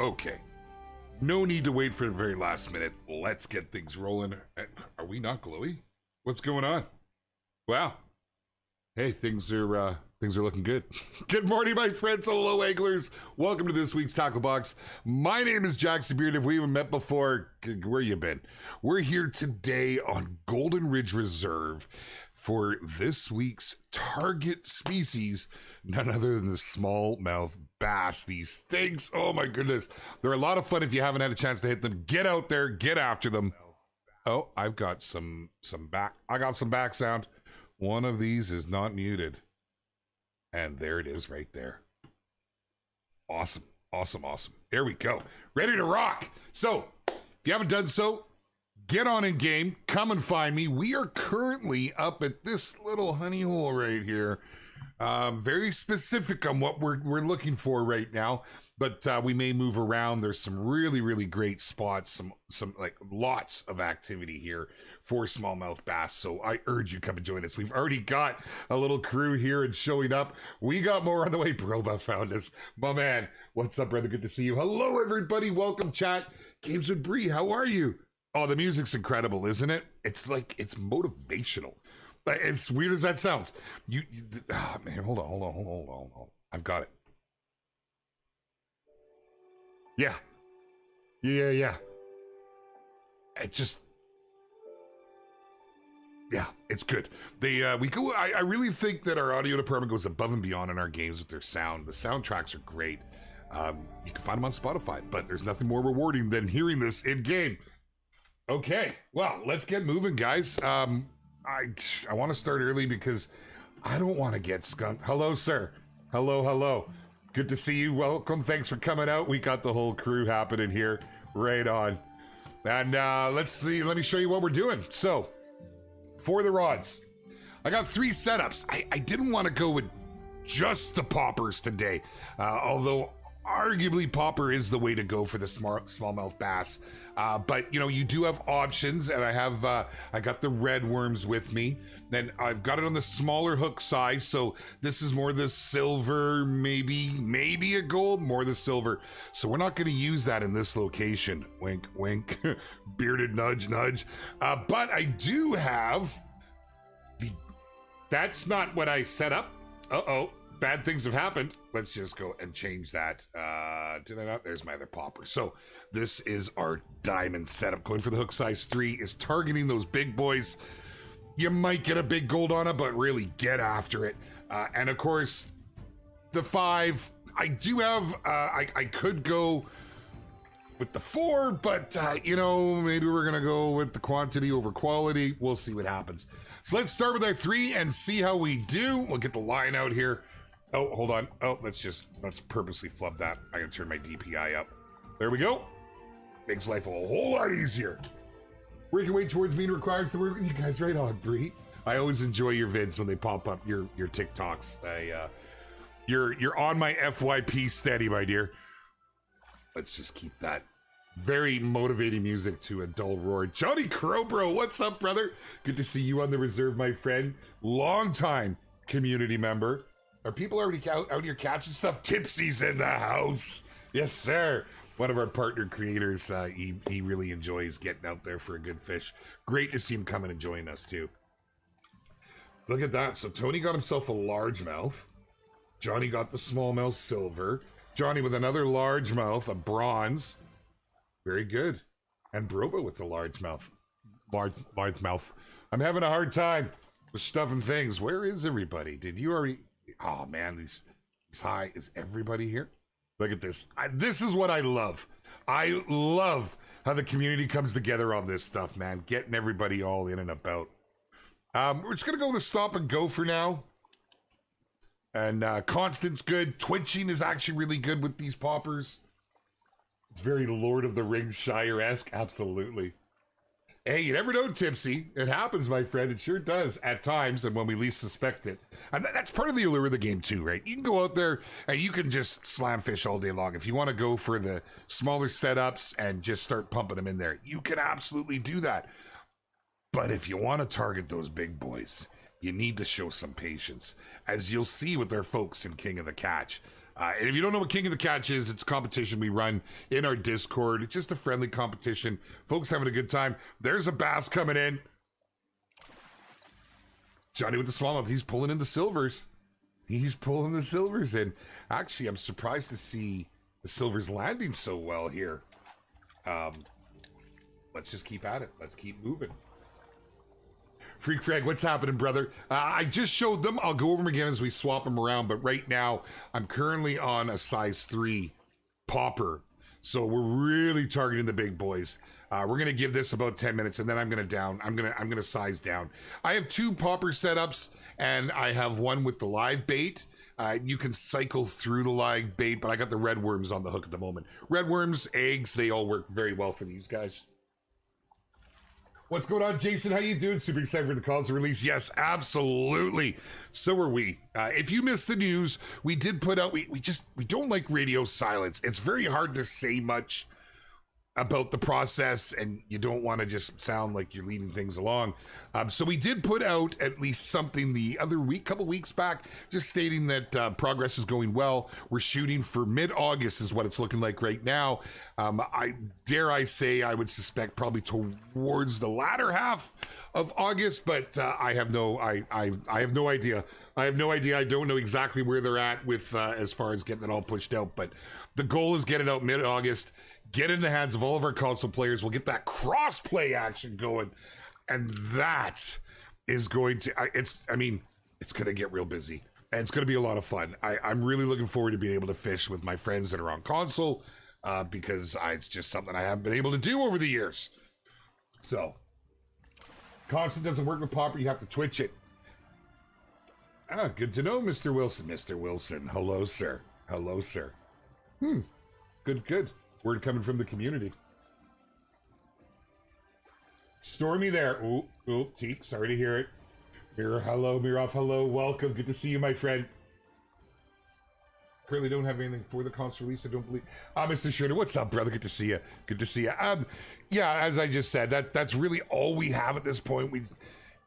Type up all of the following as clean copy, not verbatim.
Okay. No need to wait for the very last minute. Let's get things rolling. Are we not glowy? What's going on? Wow. Hey, things are looking good. Good morning, my friends. Hello, anglers. Welcome to this week's Tackle Box. My name is JaxyBeard. If we haven't met before, where you been? We're here today on Golden Ridge Reserve for this week's target species, none other than the smallmouth bass. These things, oh my goodness, they're a lot of fun. If you haven't had a chance to hit them, get out there, get after them. Oh, I've got some back sound. One of these is not muted. And there it is right there. Awesome, awesome, awesome. There we go. Ready to rock. So, if you haven't done so, get on in game. Come and find me. We are currently up at this little honey hole right here. Very specific on what we're looking for right now. But we may move around. There's some really, really great spots. Some like lots of activity here for smallmouth bass. So I urge you, come and join us. We've already got a little crew here and showing up. We got more on the way. Broba found us. My man, what's up, brother? Good to see you. Hello, everybody. Welcome, chat. Games with Bree, how are you? Oh, the music's incredible, isn't it? It's like, it's motivational. As weird as that sounds. Man, hold on. I've got it. Yeah. It just, yeah, it's good. I really think that our audio department goes above and beyond in our games with their sound. The soundtracks are great. You can find them on Spotify, but there's nothing more rewarding than hearing this in game. Okay, well, let's get moving, guys. I want to start early because I don't want to get skunked. Hello, sir. Hello. Good to see you. Welcome. Thanks for coming out. We got the whole crew happening here. Right on. And let's see. Let me show you what we're doing. So, for the rods, I got 3 setups. I didn't want to go with just the poppers today, although arguably popper is the way to go for the smallmouth bass. But you know, you do have options, and I got the red worms with me. Then I've got it on the smaller hook size, so this is more the silver, maybe a gold, more the silver. So we're not going to use that in this location. Wink, wink. Bearded nudge, nudge. But I do have that's not what I set up. Uh-oh. Bad things have happened. Let's just go and change that. Did I not? There's my other popper. So this is our diamond setup. Going for the hook size 3 is targeting those big boys. You might get a big gold on it, but really get after it. And of course, the 5, I do have, I could go with the 4, but you know, maybe we're gonna go with the quantity over quality. We'll see what happens. So let's start with our 3 and see how we do. We'll get the line out here. Oh, hold on. Oh, let's purposely flub that. I gotta turn my DPI up. There we go. Makes life a whole lot easier. Working weight towards mean requires the work with you guys right on, Bree. I always enjoy your vids when they pop up, your TikToks. You're on my FYP steady, my dear. Let's just keep that very motivating music to a dull roar. Johnny Crowbro, what's up, brother? Good to see you on the reserve, my friend. Long time community member. Are people already out here catching stuff? Tipsy's in the house. Yes, sir. One of our partner creators, he really enjoys getting out there for a good fish. Great to see him come in and join us, too. Look at that. So Tony got himself a largemouth. Johnny got the smallmouth silver. Johnny with another largemouth, a bronze. Very good. And Broba with the largemouth. Largemouth. I'm having a hard time with stuffing things. Where is everybody? Did you already... Oh man, these high. Is everybody here? Look at this. This is what I love. I love how the community comes together on this stuff, man. Getting everybody all in and about. We're just gonna go with a stop and go for now. And Constant's good. Twitching is actually really good with these poppers. It's very Lord of the Rings Shire-esque. Absolutely. Hey, you never know, Tipsy. It happens, my friend. It sure does at times, and when we least suspect it. And that's part of the allure of the game, too, right? You can go out there and you can just slam fish all day long. If you want to go for the smaller setups and just start pumping them in there, you can absolutely do that. But if you want to target those big boys, you need to show some patience. As you'll see with our folks in King of the Catch, And if you don't know what King of the Catch is, it's a competition we run in our Discord. It's just a friendly competition. Folks having a good time. There's a bass coming in. Johnny with the smallmouth. He's pulling in the silvers. He's pulling the silvers in. Actually, I'm surprised to see the silvers landing so well here. Let's just keep at it. Let's keep moving. Freak Craig, what's happening, brother? I just showed them. I'll go over them again as we swap them around. But right now, I'm currently on a size 3 popper. So we're really targeting the big boys. We're gonna give this about 10 minutes, and then I'm gonna size down. I have 2 popper setups, and I have one with the live bait. You can cycle through the live bait, but I got the red worms on the hook at the moment. Red worms, eggs, they all work very well for these guys. What's going on, Jason? How you doing? Super excited for the console release. Yes, absolutely. So are we. If you missed the news, we did put out, we don't like radio silence. It's very hard to say much about the process, and you don't want to just sound like you're leading things along. So we did put out at least something the other week, couple weeks back, just stating that progress is going well. We're shooting for mid-August is what it's looking like right now. I say I would suspect probably towards the latter half of August, but I have no idea. I have no idea. I don't know exactly where they're at with as far as getting it all pushed out, but the goal is get it out mid-August. Get in the hands of all of our console players. We'll get that cross-play action going. And that is going to, it's going to get real busy. And it's going to be a lot of fun. I'm really looking forward to being able to fish with my friends that are on console because it's just something I haven't been able to do over the years. So, console doesn't work with popper. You have to twitch it. Good to know, Mr. Wilson. Mr. Wilson. Hello, sir. Hello, sir. Good. Word coming from the community. Stormy there. Ooh, Teak, sorry to hear it. Mirror, hello. Miroff, hello. Welcome. Good to see you, my friend. Currently don't have anything for the console release, I don't believe. Mr. Schroeder, what's up, brother? Good to see you. Good to see you. Yeah, as I just said, that's really all we have at this point.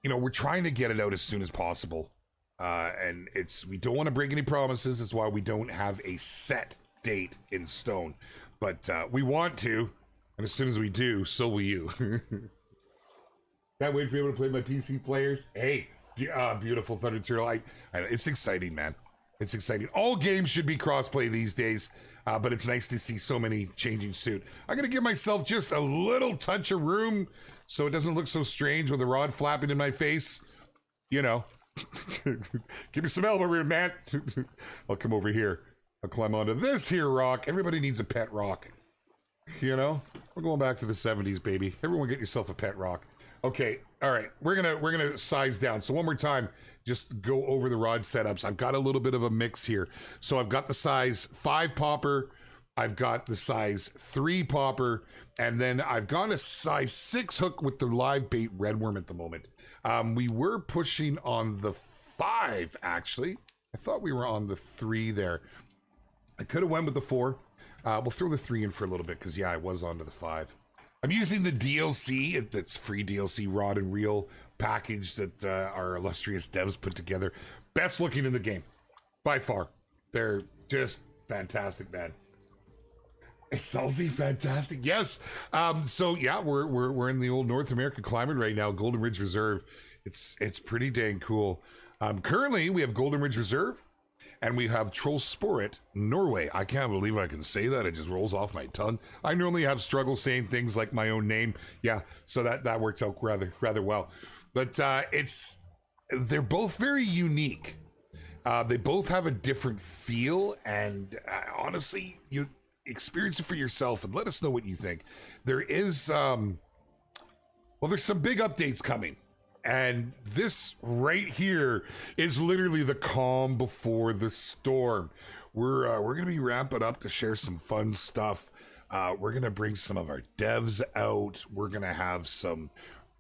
We're trying to get it out as soon as possible. And we don't want to break any promises. That's why we don't have a set date in stone. But we want to, and as soon as we do, so will you. Can't wait for you to play my PC players. Hey, beautiful Thunder Turtle. It's exciting, man. It's exciting. All games should be crossplay these days, but it's nice to see so many changing suit. I'm going to give myself just a little touch of room so it doesn't look so strange with the rod flapping in my face. Give me some elbow room, man. I'll come over here. I'll climb onto this here rock. Everybody needs a pet rock. We're going back to the 70s, baby. Everyone get yourself a pet rock. Okay, all right. We're gonna size down. So one more time, just go over the rod setups. I've got a little bit of a mix here. So I've got the size 5 popper, I've got the size 3 popper, and then I've got a size 6 hook with the live bait redworm at the moment. We were pushing on the 5, actually. I thought we were on the 3 there. I could have went with the 4. We'll throw the 3 in for a little bit because, yeah, I was onto the 5. I'm using the DLC. That's free DLC rod and reel package that our illustrious devs put together. Best looking in the game, by far. They're just fantastic, man. It's Salzy fantastic. Yes. So yeah, we're in the old North American climate right now. Golden Ridge Reserve. It's pretty dang cool. Currently, we have Golden Ridge Reserve. And we have Trollsporet, Norway. I can't believe I can say that. It just rolls off my tongue. I normally have struggle saying things like my own name. Yeah, so that works out rather well. But they're both very unique. They both have a different feel. And honestly, you experience it for yourself and let us know what you think. There is, there's some big updates coming. And this right here is literally the calm before the storm. We're going to be ramping up to share some fun stuff. We're going to bring some of our devs out. We're going to have some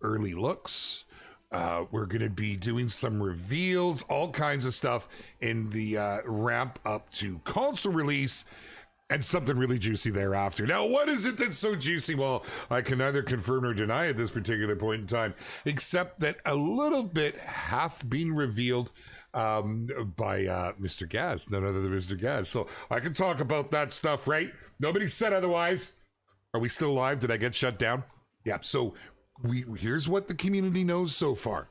early looks. We're going to be doing some reveals, all kinds of stuff in the ramp up to console release. And something really juicy thereafter. Now, what is it that's so juicy? Well, I can neither confirm nor deny at this particular point in time, except that a little bit hath been revealed by Mr. Gas, none other than Mr. Gas. So I can talk about that stuff, right? Nobody said otherwise. Are we still live? Did I get shut down? Yeah, so here's what the community knows so far.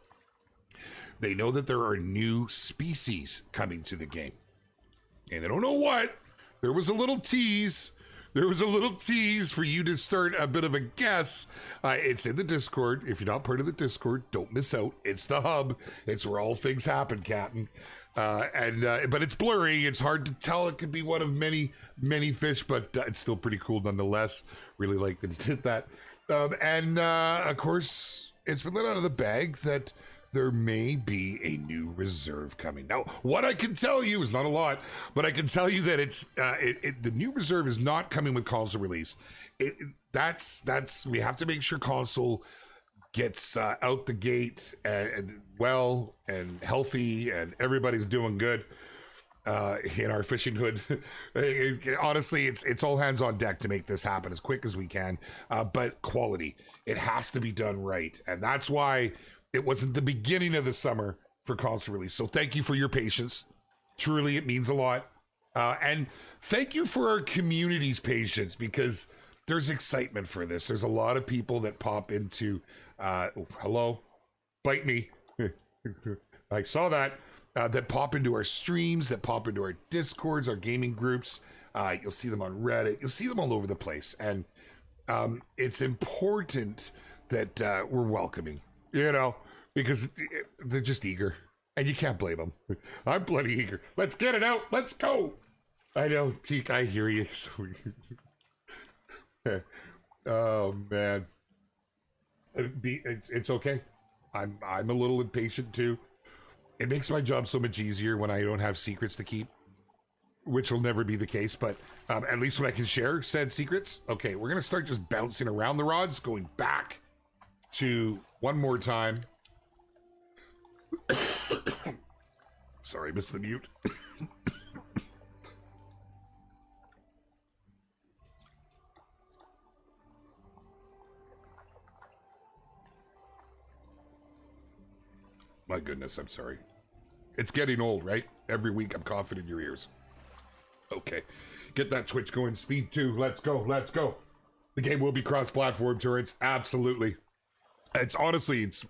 They know that there are new species coming to the game. And they don't know what. There was a little tease. There was a little tease for you to start a bit of a guess. It's in the Discord. If you're not part of the Discord, don't miss out. It's the hub. It's where all things happen, Captain. But it's blurry. It's hard to tell. It could be one of many, many fish, but it's still pretty cool nonetheless. Really like that he did that. Of course, it's been let out of the bag that there may be a new reserve coming. Now, what I can tell you is not a lot, but I can tell you that the new reserve is not coming with console release. We have to make sure console gets out the gate and well and healthy and everybody's doing good in our fishing hood. Honestly, it's all hands on deck to make this happen as quick as we can, but quality, it has to be done right, and that's why it wasn't the beginning of the summer for console release. So thank you for your patience. Truly, it means a lot. And thank you for our community's patience, because there's excitement for this. There's a lot of people that pop into, hello, bite me. I saw that, that pop into our streams, that pop into our Discords, our gaming groups. You'll see them on Reddit. You'll see them all over the place. And it's important that we're welcoming. You know, because they're just eager, and you can't blame them. I'm plenty eager. Let's get it out. Let's go. I know, Teak, I hear you. Oh man, it's okay. I'm a little impatient too. It makes my job so much easier when I don't have secrets to keep, which will never be the case. But at least when I can share said secrets. Okay, we're gonna start just bouncing around the rods, going back to one more time. Sorry, missed the mute. My goodness, I'm sorry. It's getting old, right? Every week I'm coughing in your ears. Okay, get that Twitch going. Speed 2, let's go, let's go. The game will be cross-platform, turrets, absolutely. It's honestly, it's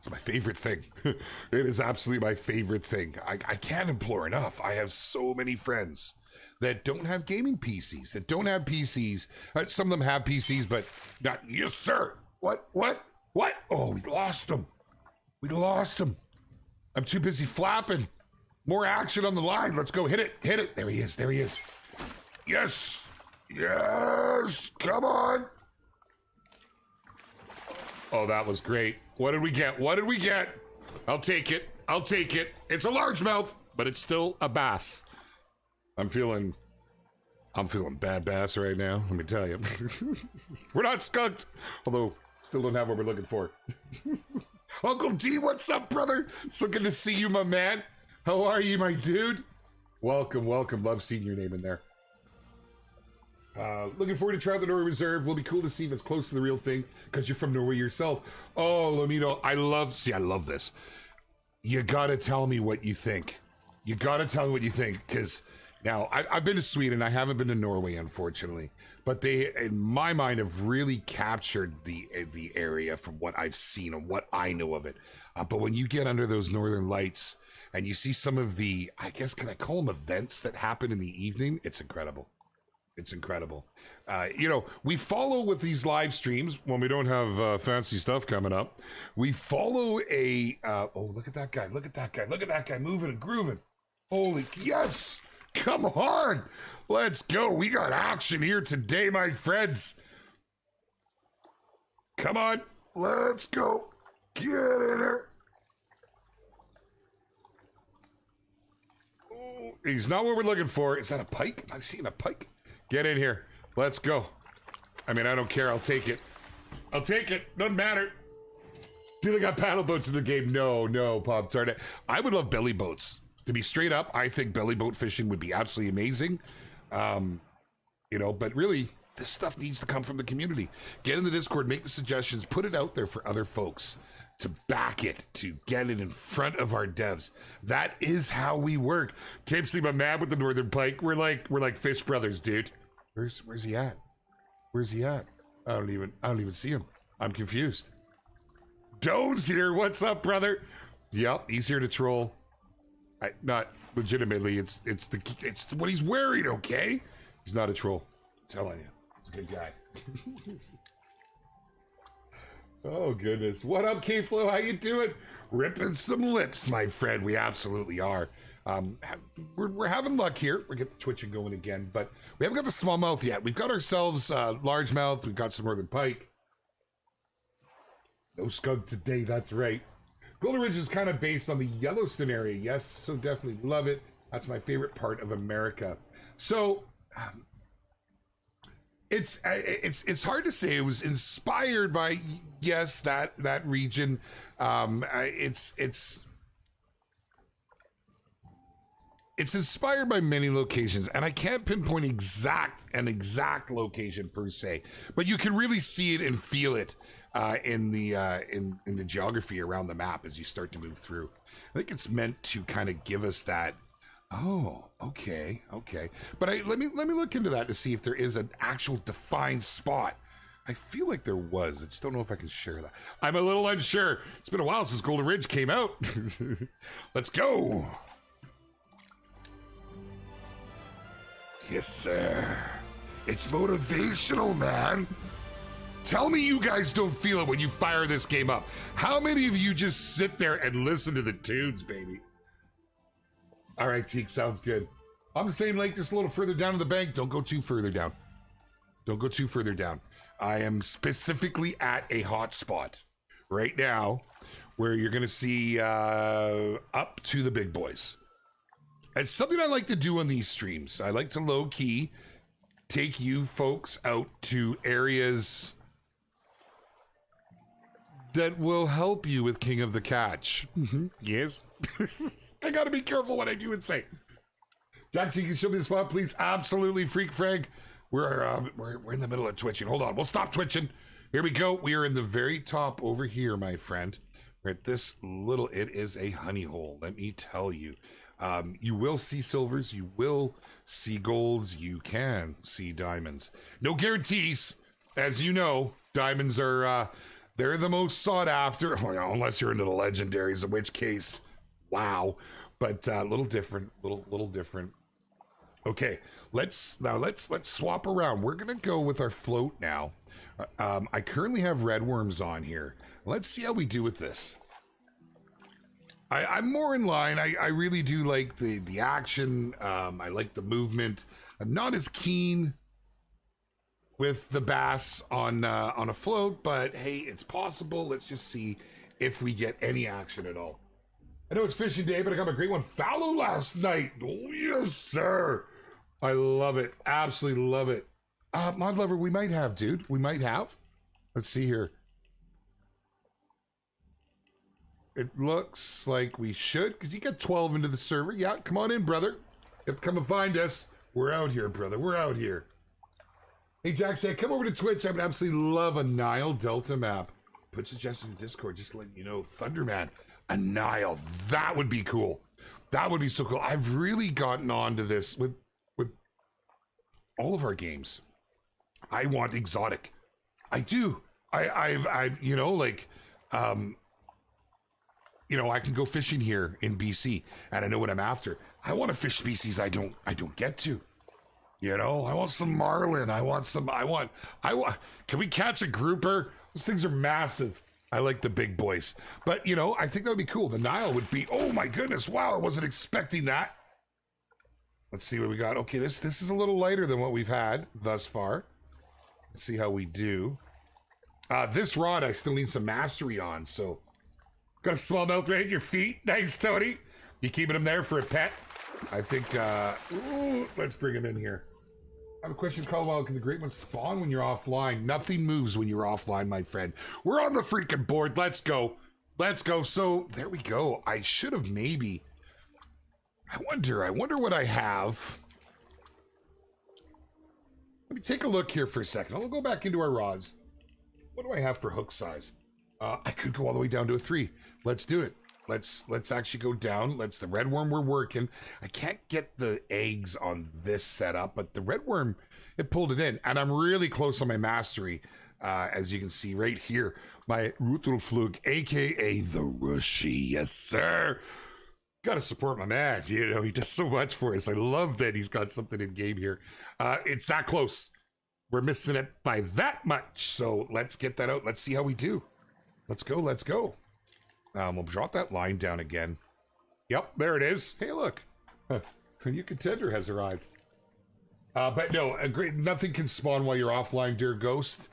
my favorite thing. It is absolutely my favorite thing. I can't implore enough. I have so many friends that don't have gaming PCs, that don't have PCs. Some of them have PCs, but not, yes, sir. What? Oh, we lost them. We lost him. I'm too busy flapping. More action on the line. Let's go. Hit it. There he is. Yes. Come on. Oh, that was great. What did we get? I'll take it. It's a largemouth, but it's still a bass. I'm feeling bad bass right now, let me tell you. We're not skunked, although still don't have what we're looking for. Uncle D, what's up, brother? So good to see you, my man. How are you, my dude? Welcome. Love seeing your name in there. Looking forward to trying the Norway Reserve. Will be cool to see if it's close to the real thing, because you're from Norway yourself. Oh, Lomito, I love this. You gotta tell me what you think. Because now I've been to Sweden. I haven't been to Norway, unfortunately. But they, in my mind, have really captured the area from what I've seen and what I know of it. But when you get under those northern lights and you see some of the, I guess, can I call them events that happen in the evening? It's incredible. We follow with these live streams when we don't have fancy stuff coming up. We follow look at that guy moving and grooving. Holy, yes, come on, let's go. We got action here today, my friends. Come on, let's go. Get in there. Oh, he's not what we're looking for. Is that a pike? Am I seeing a pike? Get in here. Let's go. I mean, I don't care. I'll take it. Doesn't matter. Do they got paddle boats in the game? No, Pop Tart. I would love belly boats. To be straight up, I think belly boat fishing would be absolutely amazing. But really, this stuff needs to come from the community. Get in the Discord, make the suggestions, put it out there for other folks. to back it, to get it in front of our devs. That is how we work. Tipsy, my man with the Northern Pike. We're like fish brothers, dude. Where's he at? Where's he at? I don't even see him. I'm confused. Doe's here. What's up, brother? Yep, he's here to troll. Not legitimately. It's what he's wearing. Okay, he's not a troll. I'm telling you, he's a good guy. Oh goodness. What up, K-Flow? How you doing? Ripping some lips, my friend. We absolutely are. We're having luck here. We're getting the twitching going again, but we haven't got the smallmouth yet. We've got ourselves largemouth. We've got some Northern Pike. No skunk today, that's right. Golden Ridge is kind of based on the Yellowstone area. Yes, so definitely love it. That's my favorite part of America. So it's hard to say. It was inspired by, yes, that region. It's inspired by many locations, and I can't pinpoint an exact location per se, but you can really see it and feel it in the geography around the map as you start to move through. I think it's meant to kind of give us that. Oh, okay. But let me look into that to see if there is an actual defined spot. I feel like there was. I just don't know if I can share that. I'm a little unsure. It's been a while since Golden Ridge came out. Let's go. Yes, sir. It's motivational, man. Tell me you guys don't feel it when you fire this game up. How many of you just sit there and listen to the tunes, baby? All right, Teak, sounds good. I'm the same lake, just a little further down to the bank. Don't go too further down. Don't go too further down. I am specifically at a hot spot right now where you're going to see up to the big boys. It's something I like to do on these streams. I like to low-key take you folks out to areas that will help you with King of the Catch. Yes. I gotta be careful what I do and say. Jaxy, can you show me the spot, please? Absolutely, Freak Frank. We're in the middle of twitching. Hold on, we'll stop twitching. Here we go. We are in the very top over here, my friend. We're at this little, it is a honey hole, let me tell you. You will see silvers, you will see golds, you can see diamonds. No guarantees. As you know, diamonds are, they're the most sought after, unless you're into the legendaries, in which case, wow. But a little different, little different. Okay, let's swap around. We're gonna go with our float now. I currently have red worms on here. Let's see how we do with this. I'm more in line. I really do like the action. I like the movement. I'm not as keen with the bass on a float, but hey, it's possible. Let's just see if we get any action at all. I know it's fishing day, but I got a great one fallow last night. Oh yes, sir. I love it. Absolutely love it. Mod Lover, we might have, dude. We might have. Let's see here. It looks like we should, because you got 12 into the server. Yeah, come on in, brother. You have to come and find us. We're out here, brother. We're out here. Hey, Jack said, come over to Twitch. I would absolutely love a Nile Delta map. Put suggestions in Discord, just to let you know. Thunderman, a Nile. That would be cool. That would be so cool. I've really gotten onto this with all of our games. I want exotic. I do. I you know, like, you know, I can go fishing here in BC and I know what I'm after. I want to fish species I don't get to. You know, I want some marlin. I want, can we catch a grouper? Those things are massive. I like the big boys. But, you know, I think that would be cool. The Nile would be, oh my goodness, wow, I wasn't expecting that. Let's see what we got. Okay, this is a little lighter than what we've had thus far. Let's see how we do. This rod I still need some mastery on, so. Got a smallmouth right at your feet. Nice, Tony. You keeping him there for a pet? I think, ooh, let's bring him in here. I have a question, Caldwell. Can the great ones spawn when you're offline? Nothing moves when you're offline, my friend. We're on the freaking board. Let's go. Let's go. So, there we go. I should have maybe... I wonder what I have. Let me take a look here for a second. I'll go back into our rods. What do I have for hook size? I could go all the way down to a 3. Let's do it. Let's actually go down. The red worm we're working. I can't get the eggs on this setup, but the red worm, it pulled it in. And I'm really close on my mastery. As you can see right here, my Rutelflug, aka the Rushy. Yes, sir. Gotta support my man. You know, he does so much for us. I love that he's got something in game here. It's that close. We're missing it by that much. So let's get that out. Let's see how we do. Let's go. We'll drop that line down again. Yep, there it is. Hey, look. A new contender has arrived. But no, nothing can spawn while you're offline, dear Ghost.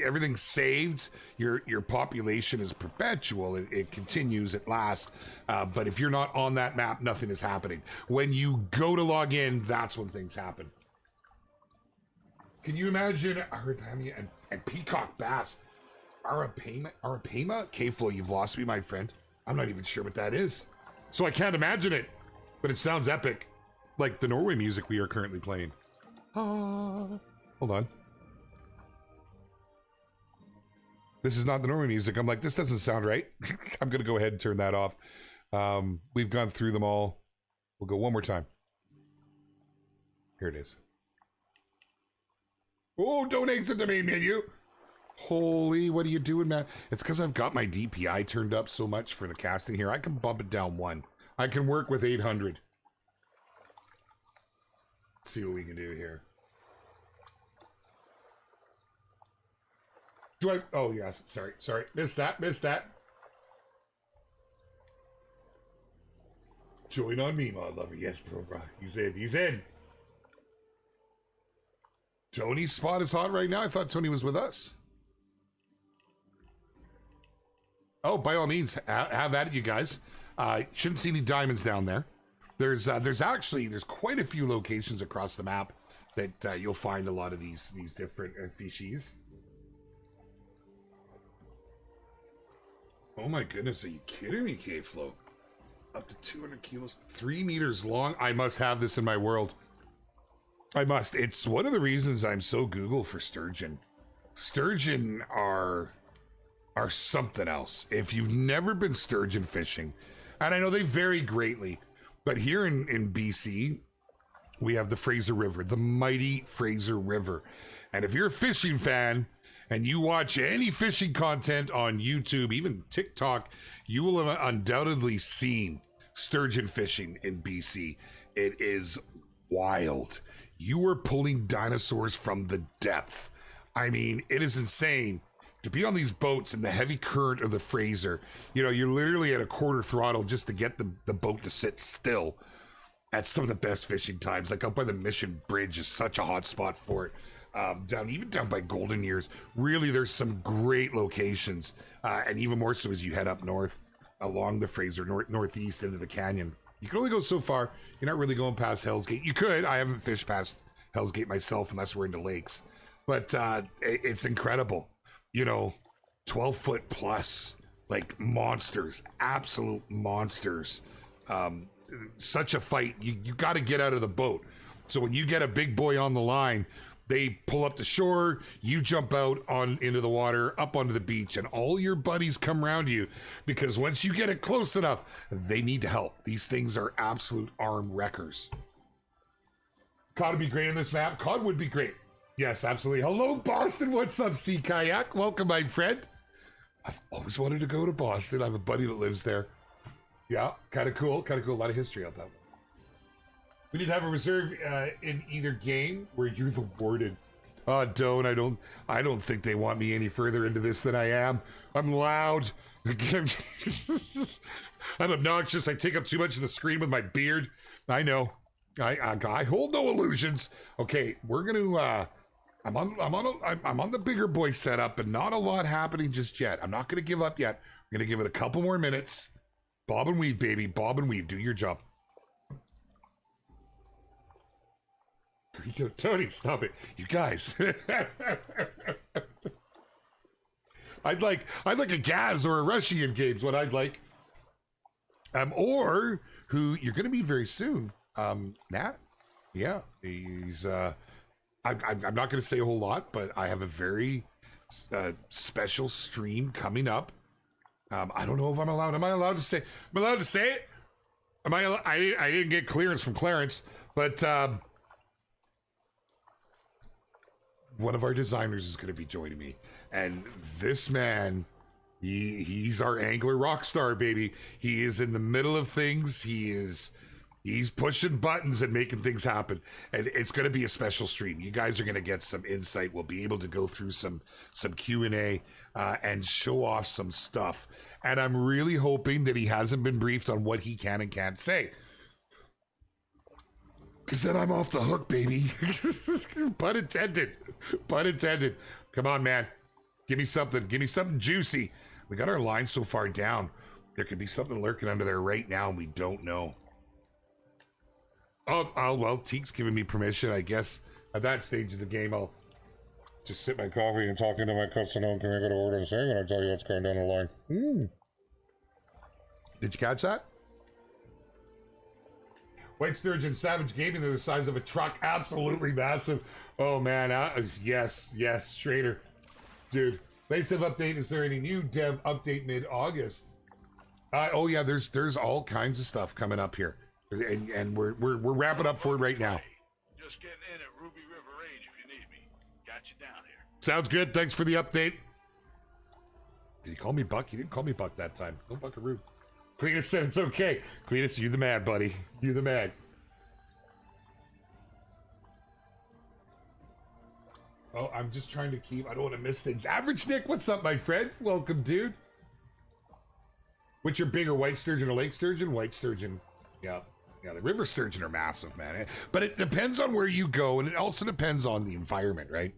Everything's saved. Your population is perpetual. It continues, it lasts. But if you're not on that map, nothing is happening. When you go to log in, that's when things happen. Can you imagine Arapamia and Peacock Bass? Arapema? K-Flow, you've lost me, my friend. I'm not even sure what that is. So I can't imagine it. But it sounds epic. Like the Norway music we are currently playing. Hold on. This is not the Norway music. I'm like, this doesn't sound right. I'm going to go ahead and turn that off. We've gone through them all. We'll go one more time. Here it is. Oh, don't exit the main menu. Holy, what are you doing, man? It's because I've got my DPI turned up so much for the casting here. I can bump it down 1. I can work with 800. Let's see what we can do here. Oh, yes. Sorry. Missed that. Join on me, my lover. Yes, bro. He's in. Tony's spot is hot right now. I thought Tony was with us. Oh, by all means, have at it, you guys. Shouldn't see any diamonds down there. There's quite a few locations across the map that you'll find a lot of these different fishies. Oh my goodness, are you kidding me, K-Flow? Up to 200 kilos, 3 meters long. I must have this in my world. I must. It's one of the reasons I'm so Google for sturgeon. Sturgeon are something else. If you've never been sturgeon fishing, and I know they vary greatly, but here in BC, we have the Fraser River, the mighty Fraser River. And if you're a fishing fan and you watch any fishing content on YouTube, even TikTok, you will have undoubtedly seen sturgeon fishing in BC. It is wild. You are pulling dinosaurs from the depth. I mean, it is insane to be on these boats in the heavy current of the Fraser. You know, you're literally at a quarter throttle just to get the boat to sit still. That's some of the best fishing times. Like up by the Mission Bridge is such a hot spot for it. Down by Golden Years. Really, there's some great locations. And even more so as you head up north along the Fraser, northeast into the canyon. You can only go so far. You're not really going past Hell's Gate. You could. I haven't fished past Hell's Gate myself unless we're into lakes. But it's incredible. You know, 12-foot plus, like monsters, absolute monsters. Such a fight. You got to get out of the boat. So when you get a big boy on the line, they pull up the shore, you jump out into the water, up onto the beach, and all your buddies come around you because once you get it close enough, they need to help. These things are absolute arm wreckers. Cod would be great on this map. Cod would be great. Yes, absolutely. Hello, Boston. What's up, Sea Kayak? Welcome, my friend. I've always wanted to go to Boston. I have a buddy that lives there. Yeah, kind of cool. A lot of history out that way. We need to have a reserve in either game where you're the warden. Oh, I don't think they want me any further into this than I am. I'm loud. I'm obnoxious. I take up too much of the screen with my beard. I know. I hold no illusions. Okay, we're gonna. I'm on the bigger boy setup, but not a lot happening just yet. I'm not gonna give up yet. We're gonna give it a couple more minutes. Bob and weave, baby. Bob and weave. Do your job. Tony, stop it. You guys. I'd like a Gaz or a Russian in games, what I'd like. Or who you're gonna meet very soon. Nat? Yeah. He's I'm not gonna say a whole lot, but I have a very special stream coming up. I don't know if I'm allowed. Am I allowed to say? I'm allowed to say it. Am I? I didn't get clearance from Clarence, but one of our designers is going to be joining me, and this man, he's our angler rock star, baby. He is in the middle of things. He's pushing buttons and making things happen, and it's going to be a special stream. You guys are going to get some insight. We'll be able to go through some Q&A and show off some stuff. And I'm really hoping that he hasn't been briefed on what he can and can't say, because then I'm off the hook, baby. Pun intended. Pun intended. Come on, man. Give me something. Give me something juicy. We got our line so far down. There could be something lurking under there right now, and we don't know. Oh, well, Teek's giving me permission. I guess at that stage of the game, I'll just sip my coffee and talk into my customer. Can I go to order and say when I tell you what's going down the line? Did you catch that? White Sturgeon, Savage Gaming, they're the size of a truck. Absolutely massive. Oh, man. Yes, Schrader. Dude, latest dev update. Is there any new dev update mid-August? Oh, yeah, there's all kinds of stuff coming up here. And we're wrapping up for it right now. Just getting in at Ruby River Range if you need me. Got you down here. Sounds good. Thanks for the update. Did he call me Buck? He didn't call me Buck that time. No Buckaroo. Cletus said it's okay. Cletus, you the man, buddy. You the man. Oh, I'm just trying to keep... I don't want to miss things. Average Nick, what's up, my friend? Welcome, dude. What's your bigger, white sturgeon or lake sturgeon? White sturgeon. Yeah. Yeah, the river sturgeon are massive, man. But it depends on where you go, and it also depends on the environment, right?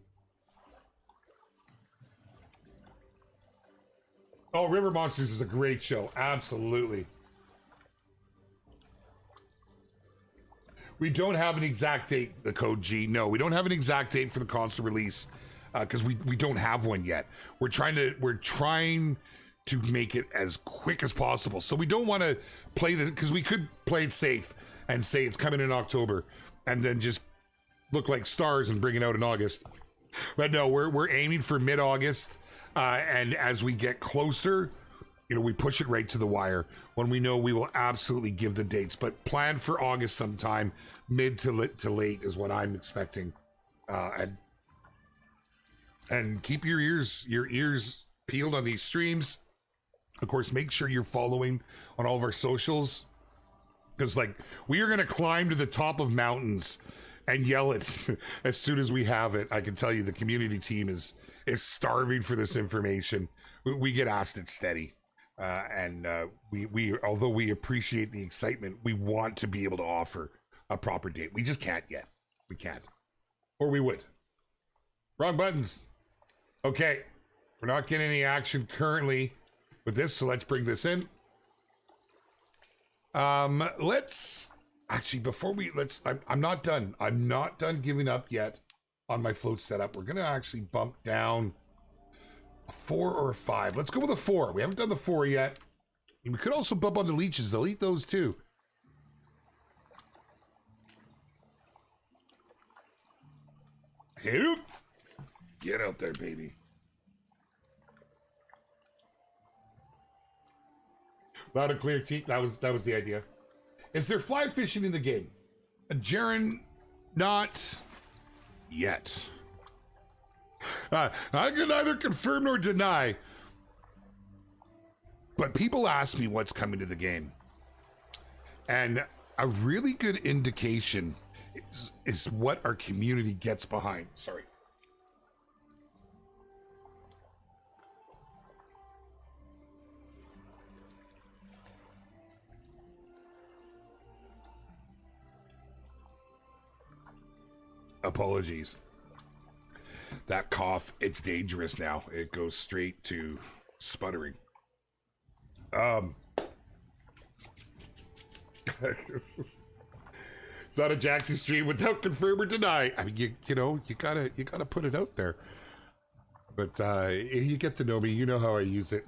Oh, River Monsters is a great show. Absolutely. We don't have an exact date, the Code G. No, we don't have an exact date for the console release because we don't have one yet. We're trying to make it as quick as possible. So we don't want to play this, because we could play it safe and say it's coming in October and then just look like stars and bring it out in August. But no, we're aiming for mid-August. And as we get closer, we push it right to the wire. When we know, we will absolutely give the dates, but plan for August sometime, mid to late is what I'm expecting. And keep your ears peeled on these streams. Of course, make sure you're following on all of our socials, because we are going to climb to the top of mountains and yell it as soon as we have it. I can tell you the community team is starving for this information. We get asked it steady. And we although we appreciate the excitement, we want to be able to offer a proper date. We just can't yet. We can't. Or we would. Wrong buttons. Okay. We're not getting any action currently with this, so let's bring this in. Let's actually, I'm not done. I'm not done giving up yet on my float setup. We're gonna actually bump down a 4 or a 5. Let's go with a 4. We haven't done the 4 yet. And we could also bump on the leeches. They'll eat those too. Hey, get out there, baby. Loud and clear, Teak. That was the idea. Is there fly fishing in the game? Jaren, not yet. I can neither confirm nor deny. But people ask me what's coming to the game. And a really good indication is what our community gets behind. Sorry. Apologies. That cough, it's dangerous now. It goes straight to sputtering. It's not a Jaxy stream without confirm or deny. I mean, you know, you gotta put it out there. But you get to know me, you know how I use it.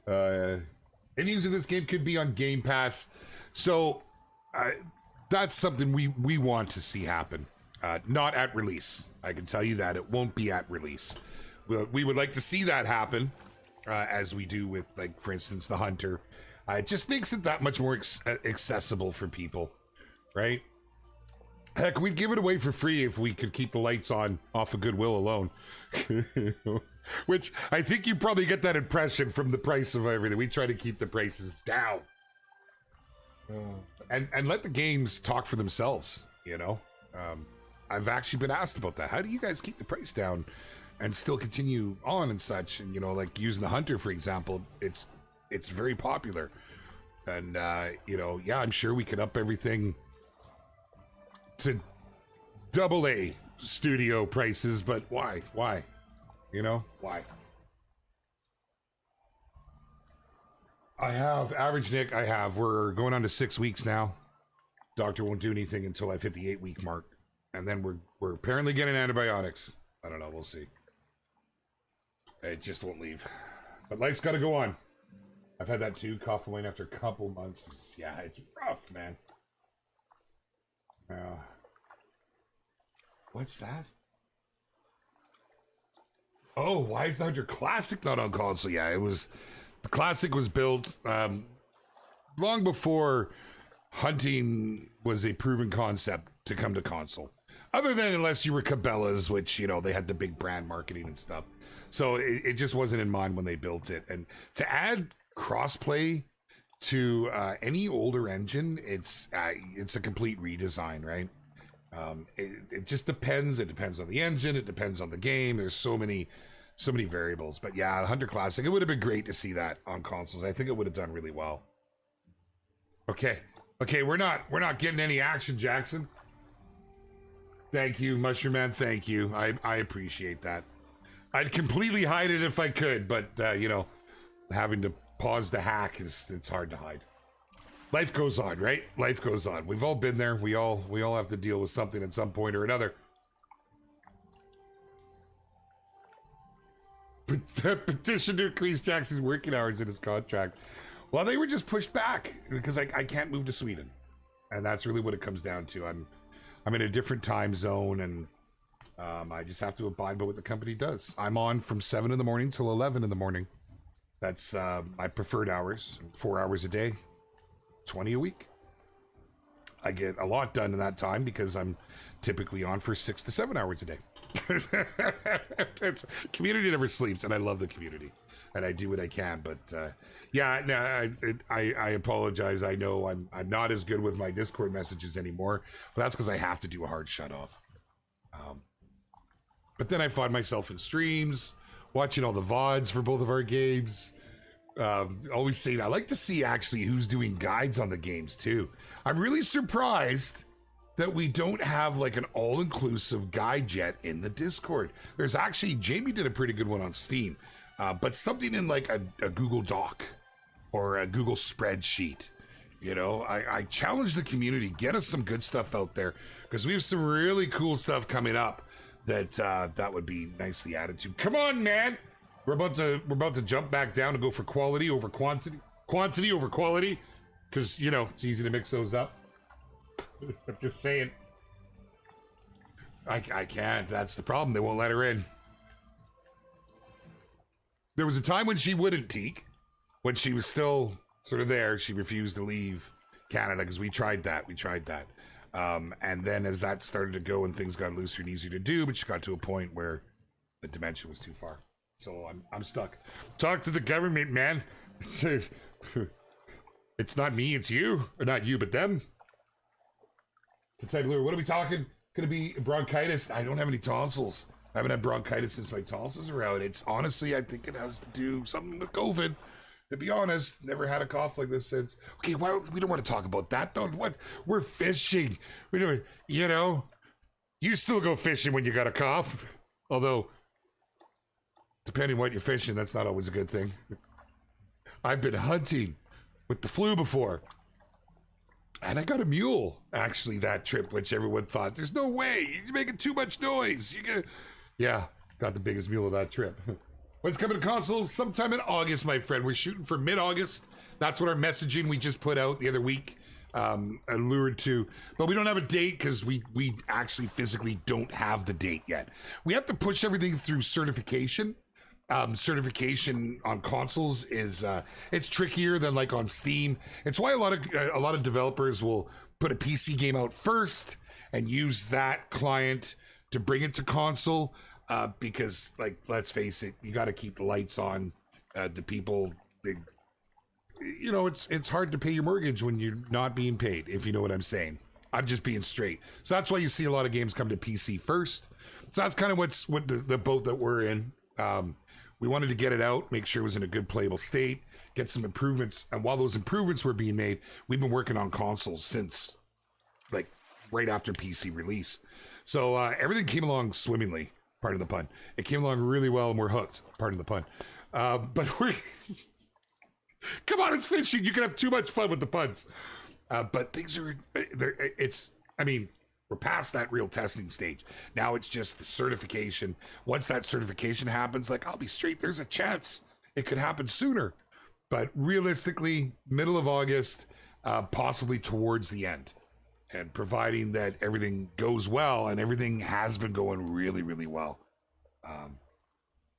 And using this game could be on Game Pass, so that's something we want to see happen. Not at release. I can tell you that it won't be at release. We would like to see that happen, as we do with, like, for instance, the Hunter. It just makes it that much more accessible for people, right? Heck, we'd give it away for free if we could keep the lights on off of Goodwill alone. Which, I think you probably get that impression from the price of everything. We try to keep the prices down. And let the games talk for themselves, you know? I've actually been asked about that. How do you guys keep the price down and still continue on and such? And, you know, like using the Hunter, for example, it's very popular. And, you know, yeah, I'm sure we could up everything to AA studio prices, but why? Why? You know, why? I have, average Nick, we're going on to 6 weeks now. Doctor won't do anything until I've hit the 8-week mark. And then we're apparently getting antibiotics. I don't know, we'll see. It just won't leave. But life's gotta go on. I've had that too, cough away after a couple months. Yeah, it's rough, man. What's that? Oh, why is the Hunter Classic not on console? Yeah, the Classic was built long before hunting was a proven concept to come to console. Other than unless you were Cabela's, which, you know, they had the big brand marketing and stuff. So it just wasn't in mind when they built it. And to add crossplay to any older engine, it's a complete redesign, right? It just depends. It depends on the engine. It depends on the game. There's so many variables. But yeah, Hunter Classic, it would have been great to see that on consoles. I think it would have done really well. Okay, we're not getting any action, Jackson. Thank you, Mushroom Man. Thank you. I appreciate that. I'd completely hide it if I could, but you know, having to pause the hack it's hard to hide. Life goes on, right? Life goes on. We've all been there. We all have to deal with something at some point or another. Petition to increase Jackson's working hours in his contract. Well, they were just pushed back because I can't move to Sweden, and that's really what it comes down to. I'm in a different time zone, and I just have to abide by what the company does. I'm on from 7 in the morning till 11 in the morning. That's my preferred hours, 4 hours a day, 20 a week. I get a lot done in that time because I'm typically on for 6 to 7 hours a day. Community never sleeps, and I love the community, and I do what I can. But yeah, no, I apologize. I know I'm not as good with my Discord messages anymore, but that's because I have to do a hard shut off. But then I find myself in streams, watching all the VODs for both of our games. Always saying I like to see actually who's doing guides on the games too. I'm really surprised that we don't have like an all-inclusive guide yet in the Discord. There's actually, Jamie did a pretty good one on Steam, but something in like a Google Doc or a Google spreadsheet. You know, I challenge the community, get us some good stuff out there, because we have some really cool stuff coming up that would be nicely added to. Come on, man! We're about to jump back down and go for quality over quantity over quality, because, you know, it's easy to mix those up. I'm just saying. I can't. That's the problem. They won't let her in. There was a time when she wouldn't teak. When she was still sort of there, she refused to leave Canada because we tried that. And then as that started to go and things got looser and easier to do, but she got to a point where the dimension was too far. So I'm stuck. Talk to the government, man. It's not me, it's you. Or not you, but them. To type Lure, what are we talking? Could it be bronchitis? I don't have any tonsils. I haven't had bronchitis since my tonsils are out. It's honestly, I think it has to do something with COVID. To be honest, never had a cough like this since. Okay, why we don't want to talk about that though. What? We're fishing. We don't, you know. You still go fishing when you got a cough. Although, depending what you're fishing, that's not always a good thing. I've been hunting with the flu before. And I got a mule, actually, that trip, which everyone thought, there's no way, you're making too much noise. Yeah, got the biggest mule of that trip. When's coming to consoles? Sometime in August, my friend. We're shooting for mid-August. That's what our messaging we just put out the other week allured to, but we don't have a date because we actually physically don't have the date yet. We have to push everything through certification. Certification on consoles is it's trickier than like on Steam. It's why a lot of developers will put a PC game out first and use that client to bring it to console, because, like, let's face it, you got to keep the lights on. The people, you know, it's hard to pay your mortgage when you're not being paid, if you know what I'm saying. I'm just being straight. So that's why you see a lot of games come to PC first. So that's kind of what the boat that we're in. We wanted to get it out, make sure it was in a good playable state, get some improvements. And while those improvements were being made, we've been working on consoles since, like, right after PC release. So everything came along swimmingly, pardon the pun. It came along really well, and we're hooked, pardon the pun. But we're... Come on, it's fishing. You can have too much fun with the puns. But things are, I mean, we're past that real testing stage. Now it's just the certification. Once that certification happens, like, I'll be straight, there's a chance it could happen sooner. But realistically, middle of August, possibly towards the end. And providing that everything goes well, and everything has been going really, really well.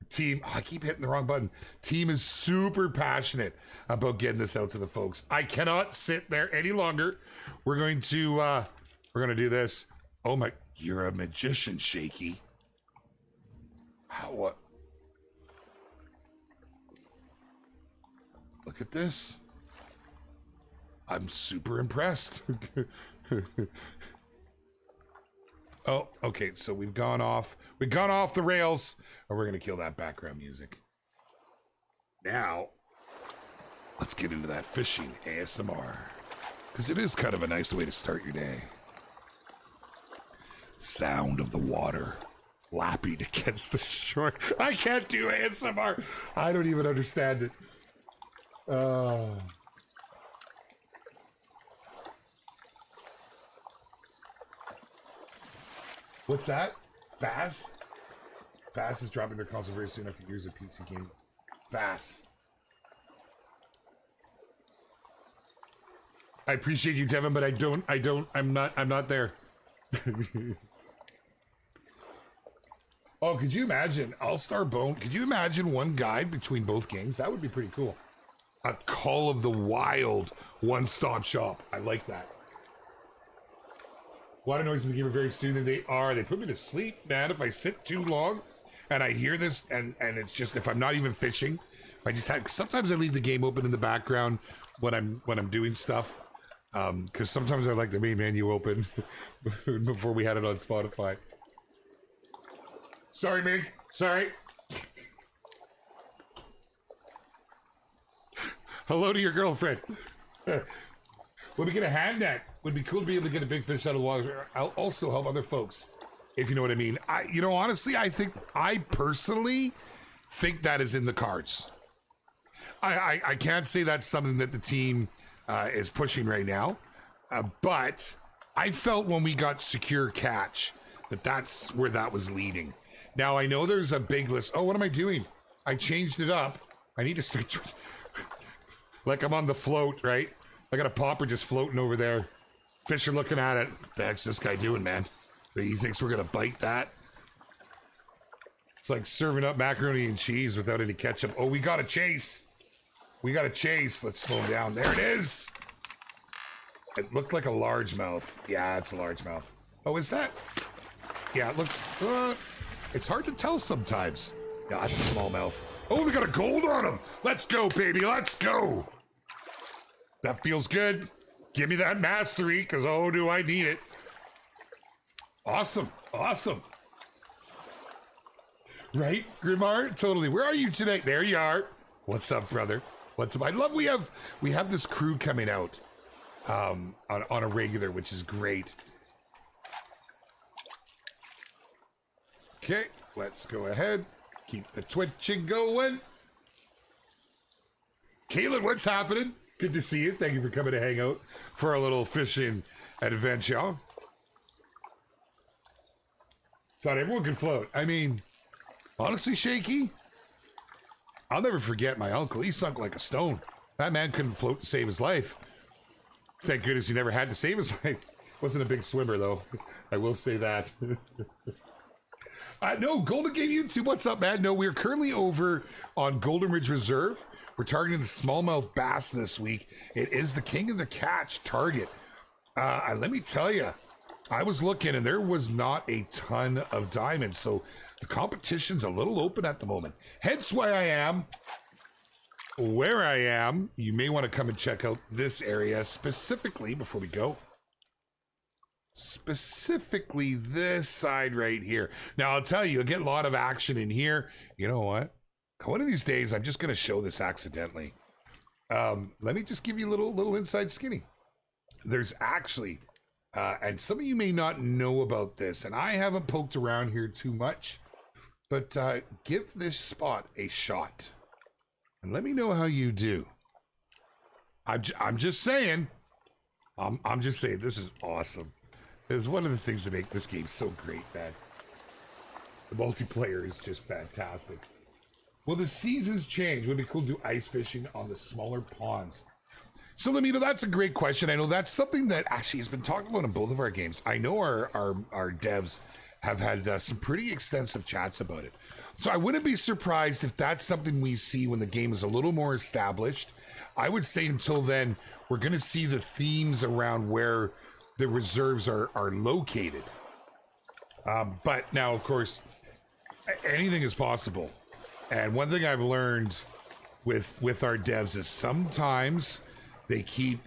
Team, I keep hitting the wrong button. Team is super passionate about getting this out to the folks. I cannot sit there any longer. We're going to do this. Oh my, you're a magician, Shaky. How, what? Look at this. I'm super impressed. Oh, okay, so we've gone off the rails, and we're gonna kill that background music. Now, let's get into that fishing ASMR, because it is kind of a nice way to start your day. Sound of the water lapping against the shore. I can't do ASMR. I don't even understand it. What's that? Faz? Faz is dropping their console very soon after years of PC game. Faz. I appreciate you, Devin, but I'm not there. Oh, could you imagine All-Star Bone? Could you imagine one guide between both games? That would be pretty cool. A Call of the Wild one-stop shop. I like that. Water noises in the game are very soothing. They are. They put me to sleep, man. If I sit too long and I hear this, and it's just, if I'm not even fishing, I just have, sometimes I leave the game open in the background when I'm doing stuff. Because sometimes I like the main menu open before we had it on Spotify. Sorry, Meg. Sorry. Hello to your girlfriend. When we get a hand net, would be cool to be able to get a big fish out of the water. I'll also help other folks, if you know what I mean. Honestly, I personally think that is in the cards. I can't say that's something that the team is pushing right now, but I felt when we got secure catch that's where that was leading. Now I know there's a big list. Oh, what am I doing? I changed it up. I need to start like I'm on the float, right? I got a popper just floating over there. Fish are looking at it. What the heck's this guy doing, man? He thinks we're gonna bite that? It's like serving up macaroni and cheese without any ketchup. Oh, we got a chase. We got a chase. Let's slow him down. There it is. It looked like a largemouth. Yeah, it's a largemouth. Oh, is that? Yeah, it looks... it's hard to tell sometimes. Yeah, that's a smallmouth. Oh, they got a gold on him. Let's go, baby. Let's go. That feels good. Give me that mastery, because oh, do I need it. Awesome. Awesome. Right, Grimar? Totally. Where are you today? There you are. What's up, brother? What's up? I love we have this crew coming out on a regular, which is great. Okay, let's go ahead. Keep the twitching going. Caitlin, what's happening? Good to see you. Thank you for coming to hang out for a little fishing adventure. Thought everyone could float. I mean, honestly, Shaky, I'll never forget my uncle. He sunk like a stone. That man couldn't float to save his life. Thank goodness he never had to save his life. Wasn't a big swimmer, though. I will say that. No, Golden Game YouTube, what's up, man? No, we're currently over on Golden Ridge Reserve. We're targeting the smallmouth bass this week. It is the king of the catch target. Let me tell you, I was looking and there was not a ton of diamonds, so the competition's a little open at the moment. Hence why I am where I am. You may want to come and check out this area specifically before we go. Specifically this side right here. Now, I'll tell you, you'll get a lot of action in here. You know what? One of these days, I'm just going to show this accidentally. Let me just give you a little inside skinny. There's actually, and some of you may not know about this, and I haven't poked around here too much, but give this spot a shot. And let me know how you do. I'm just saying. I'm just saying, this is awesome. It's one of the things that make this game so great, man. The multiplayer is just fantastic. Well, the seasons change. Would it be cool to do ice fishing on the smaller ponds? So, Lamito, that's a great question. I know that's something that actually has been talked about in both of our games. I know our devs have had some pretty extensive chats about it. So I wouldn't be surprised if that's something we see when the game is a little more established. I would say until then, we're going to see the themes around where the reserves are located. But now, of course, anything is possible. And one thing I've learned with our devs is sometimes they keep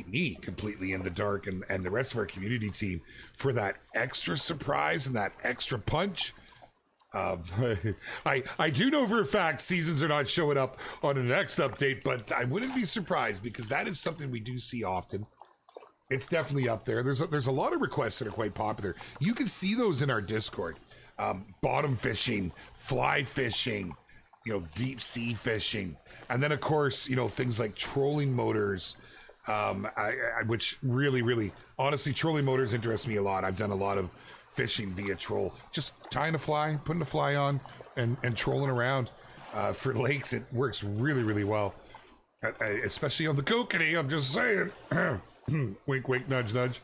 me completely in the dark and the rest of our community team for that extra surprise and that extra punch. I do know for a fact seasons are not showing up on the next update, but I wouldn't be surprised because that is something we do see often. It's definitely up there. There's a lot of requests that are quite popular. You can see those in our Discord. Bottom fishing, fly fishing, deep sea fishing. And then, of course, things like trolling motors, which really, honestly, trolling motors interest me a lot. I've done a lot of fishing via troll. Just tying a fly, putting a fly on, and trolling around. For lakes, it works really well. Especially on the kokanee, I'm just saying. Wink, wink, nudge, nudge.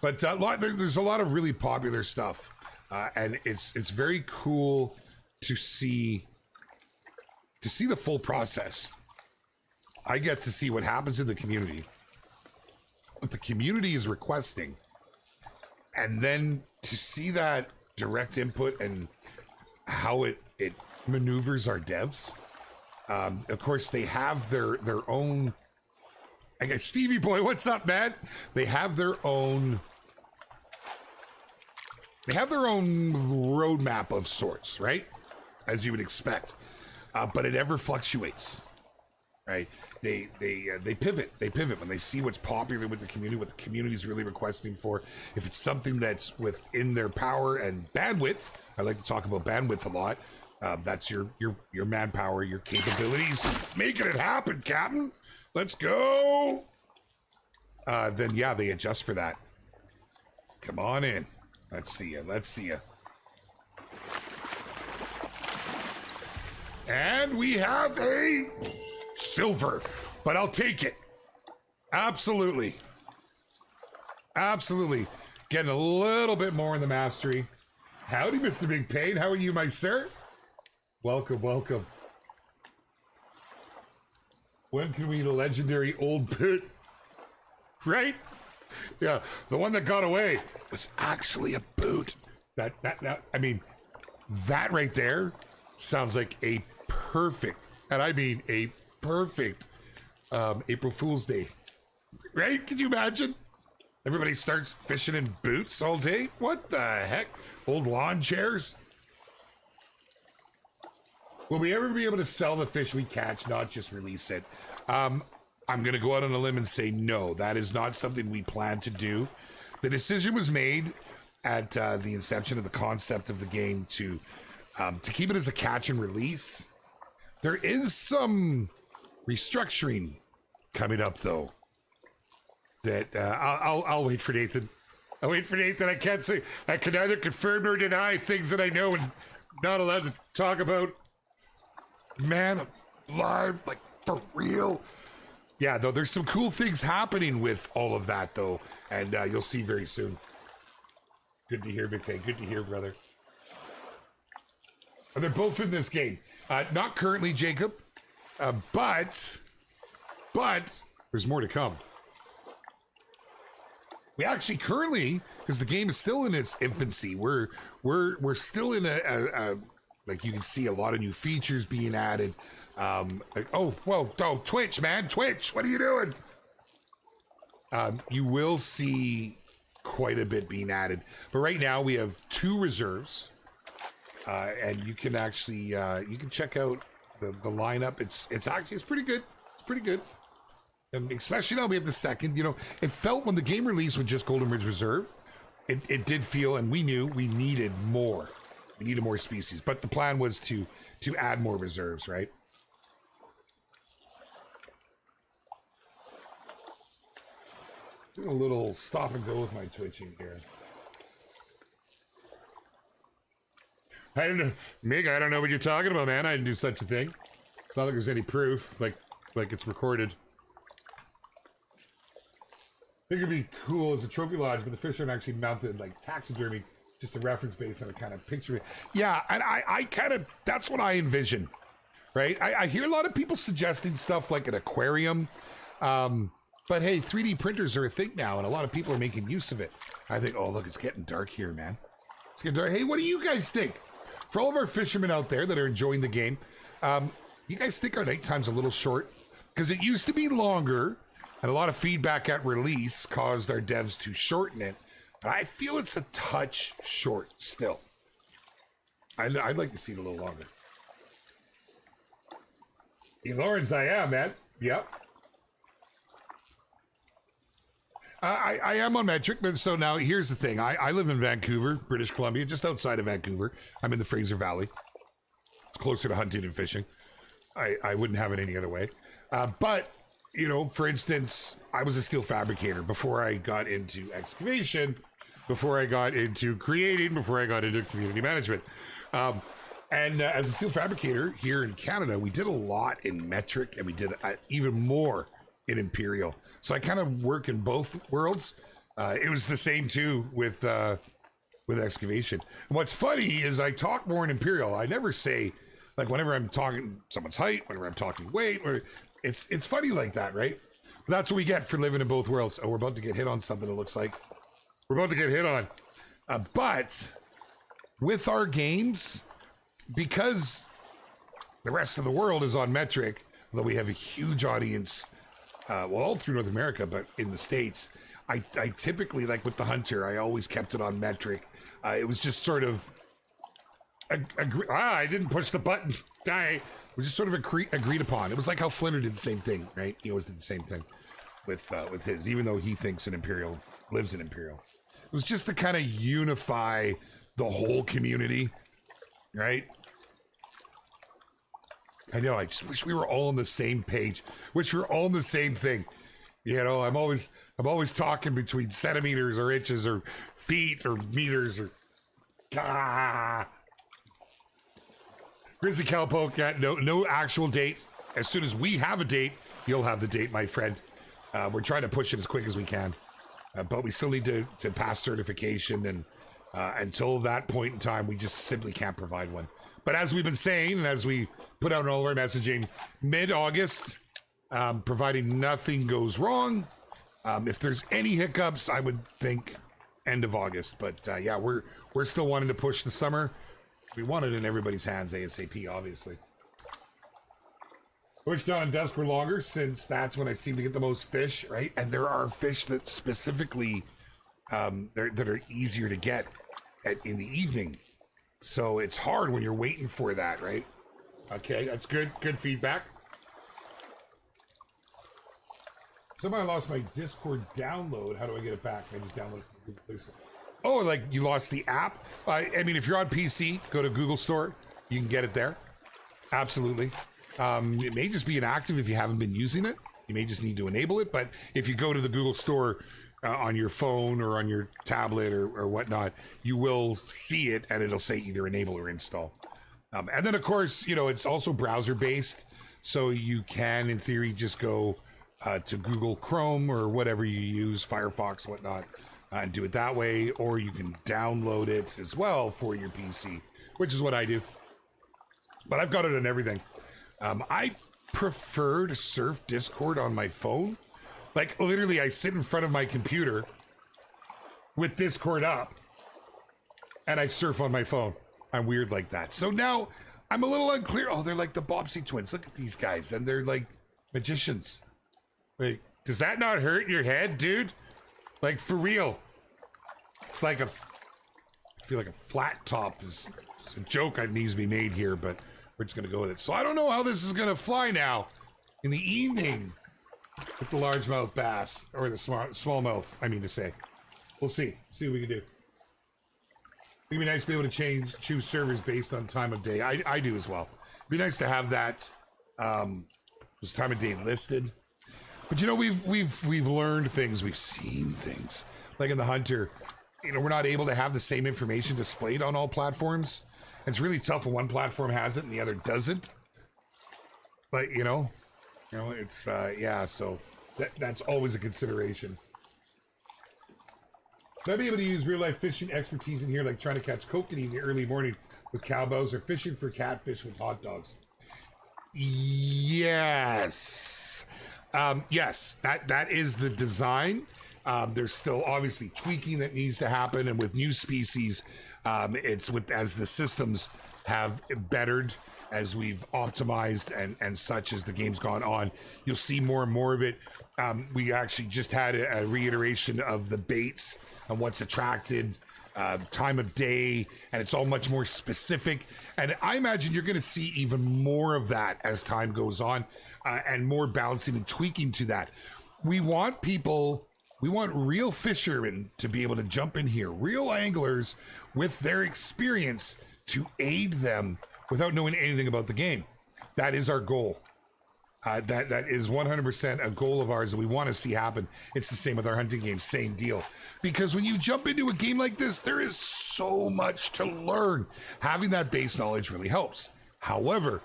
But there's a lot of really popular stuff. And it's very cool to see the full process. I get to see what happens in the community, what the community is requesting, and then to see that direct input and how it maneuvers our devs. Of course, they have their own. I guess Stevie Boy, what's up, man? They have their own. They have their own roadmap of sorts, right? As you would expect, but it ever fluctuates, right? They pivot. They pivot when they see what's popular with the community, what the community is really requesting for. If it's something that's within their power and bandwidth, I like to talk about bandwidth a lot. That's your manpower, your capabilities, making it happen, Captain. Let's go. Then yeah, they adjust for that. Come on in. Let's see ya. And we have a silver, but I'll take it. Absolutely. Getting a little bit more in the mastery. Howdy, Mr. Big Pain. How are you, my sir? Welcome. When can we eat a legendary old pit? Right? Yeah, the one that got away was actually a boot. That right there sounds like a perfect, and I mean a perfect April Fool's Day. Right? Can you imagine? Everybody starts fishing in boots all day? What the heck? Old lawn chairs? Will we ever be able to sell the fish we catch, not just release it? I'm going to go out on a limb and say no. That is not something we plan to do. The decision was made at the inception of the concept of the game to keep it as a catch and release. There is some restructuring coming up, though. That I'll wait for Nathan. I'll wait for Nathan. I can't say. I can neither confirm nor deny things that I know and not allowed to talk about. Man, live, like for real. Yeah, though there's some cool things happening with all of that, though, and you'll see very soon. Good to hear, Big K. Good to hear, brother. And they're both in this game. Not currently, Jacob, but there's more to come. We actually currently, because the game is still in its infancy, we're still in a like you can see a lot of new features being added. Twitch, man, Twitch, what are you doing? You will see quite a bit being added, but right now we have 2 reserves, and you can actually you can check out the lineup. It's pretty good. It's pretty good. And especially now we have the second, you know, it felt when the game released with just Golden Ridge Reserve, it did feel, and we knew we needed more. We needed more species, but the plan was to add more reserves, right? Doing a little stop and go with my twitching here. I don't know, Mig, I don't know what you're talking about, man. I didn't do such a thing. It's not like there's any proof, like it's recorded. I think it'd be cool as a trophy lodge, but the fish aren't actually mounted like taxidermy, just a reference base on a kind of picture. Yeah, and I kind of, that's what I envision, right? I hear a lot of people suggesting stuff like an aquarium, but hey, 3D printers are a thing now, and a lot of people are making use of it. I think, oh, look, it's getting dark here, man. It's getting dark. Hey, what do you guys think? For all of our fishermen out there that are enjoying the game, you guys think our night time's a little short? Because it used to be longer, and a lot of feedback at release caused our devs to shorten it. But I feel it's a touch short still. I'd like to see it a little longer. Hey, Lawrence, I am, man. Yep. I am on metric, but so now here's the thing. I live in Vancouver, British Columbia, just outside of Vancouver. I'm in the Fraser Valley. It's closer to hunting and fishing. I wouldn't have it any other way. But, you know, for instance, I was a steel fabricator before I got into excavation, before I got into creating, before I got into community management. And as a steel fabricator here in Canada, we did a lot in metric, and we did even more in Imperial. So I kind of work in both worlds. It was the same too with excavation. And what's funny is I talk more in Imperial. I never say, like, whenever I'm talking someone's height, whenever I'm talking weight, or it's funny like that, right? But that's what we get for living in both worlds. Oh, we're about to get hit on something, it looks like. We're about to get hit on. But with our games, because the rest of the world is on metric, although we have a huge audience, all through North America, but in the States, I typically, like with the Hunter, I always kept it on metric. It was just sort of, I didn't push the button. It was just sort of agreed upon. It was like how Flinter did the same thing, right? He always did the same thing with his, even though he thinks an Imperial, lives in Imperial. It was just to kind of unify the whole community, right? I know, I just wish we were all on the same page. Wish we were all on the same thing. You know, I'm always talking between centimeters or inches or feet or meters or Grizzly Cowpoke, no actual date. As soon as we have a date, you'll have the date, my friend. We're trying to push it as quick as we can. But we still need to pass certification, and until that point in time, we just simply can't provide one. But as we've been saying, and as we put out in all of our messaging, mid-August, providing nothing goes wrong. If there's any hiccups, I would think end of August. But yeah, we're still wanting to push the summer. We want it in everybody's hands ASAP, obviously. I wish dawn and dusk were longer, since that's when I seem to get the most fish, right? And there are fish that specifically that are easier to get in the evening. So it's hard when you're waiting for that, right? Okay, that's good. Good feedback. Somebody lost my Discord download. How do I get it back? I just downloaded it from Google Play Store. Oh, like you lost the app? I mean, if you're on PC, go to Google Store. You can get it there. Absolutely. It may just be inactive if you haven't been using it. You may just need to enable it. But if you go to the Google Store on your phone or on your tablet or whatnot, you will see it, and it'll say either enable or install. And then, of course, you know, it's also browser based. So you can, in theory, just go to Google Chrome or whatever you use, Firefox, whatnot, and do it that way, or you can download it as well for your PC, which is what I do. But I've got it on everything. I prefer to surf Discord on my phone. Like, literally, I sit in front of my computer with Discord up, and I surf on my phone. I'm weird like that. So now, I'm a little unclear. Oh, they're like the Bobsey twins. Look at these guys, and they're like magicians. Wait, does that not hurt your head, dude? Like, for real. It's like I feel like a flat top is a joke that needs to be made here, but we're just gonna go with it. So I don't know how this is gonna fly now in the evening with the largemouth bass, or the smallmouth, I mean to say. We'll see what we can do. It'd be nice to be able to choose servers based on time of day. I do as well. It'd be nice to have that this time of day listed. But you know, we've learned things, we've seen things. Like in the Hunter, you know, we're not able to have the same information displayed on all platforms. It's really tough when one platform has it and the other doesn't. But you know, it's yeah. So that's always a consideration. Should I be able to use real life fishing expertise in here, like trying to catch kokanee in the early morning with cowbells, or fishing for catfish with hot dogs? Yes. Yes, that is the design. There's still obviously tweaking that needs to happen, and with new species, it's as the systems have bettered, as we've optimized and such as the game's gone on, you'll see more and more of it. We actually just had a reiteration of the baits and what's attracted, time of day, and it's all much more specific. And I imagine you're going to see even more of that as time goes on, and more balancing and tweaking to that. We want real fishermen to be able to jump in here, real anglers with their experience to aid them without knowing anything about the game. That is our goal. That is 100% a goal of ours that we want to see happen. It's the same with our hunting game, same deal. Because when you jump into a game like this, there is so much to learn. Having that base knowledge really helps. However,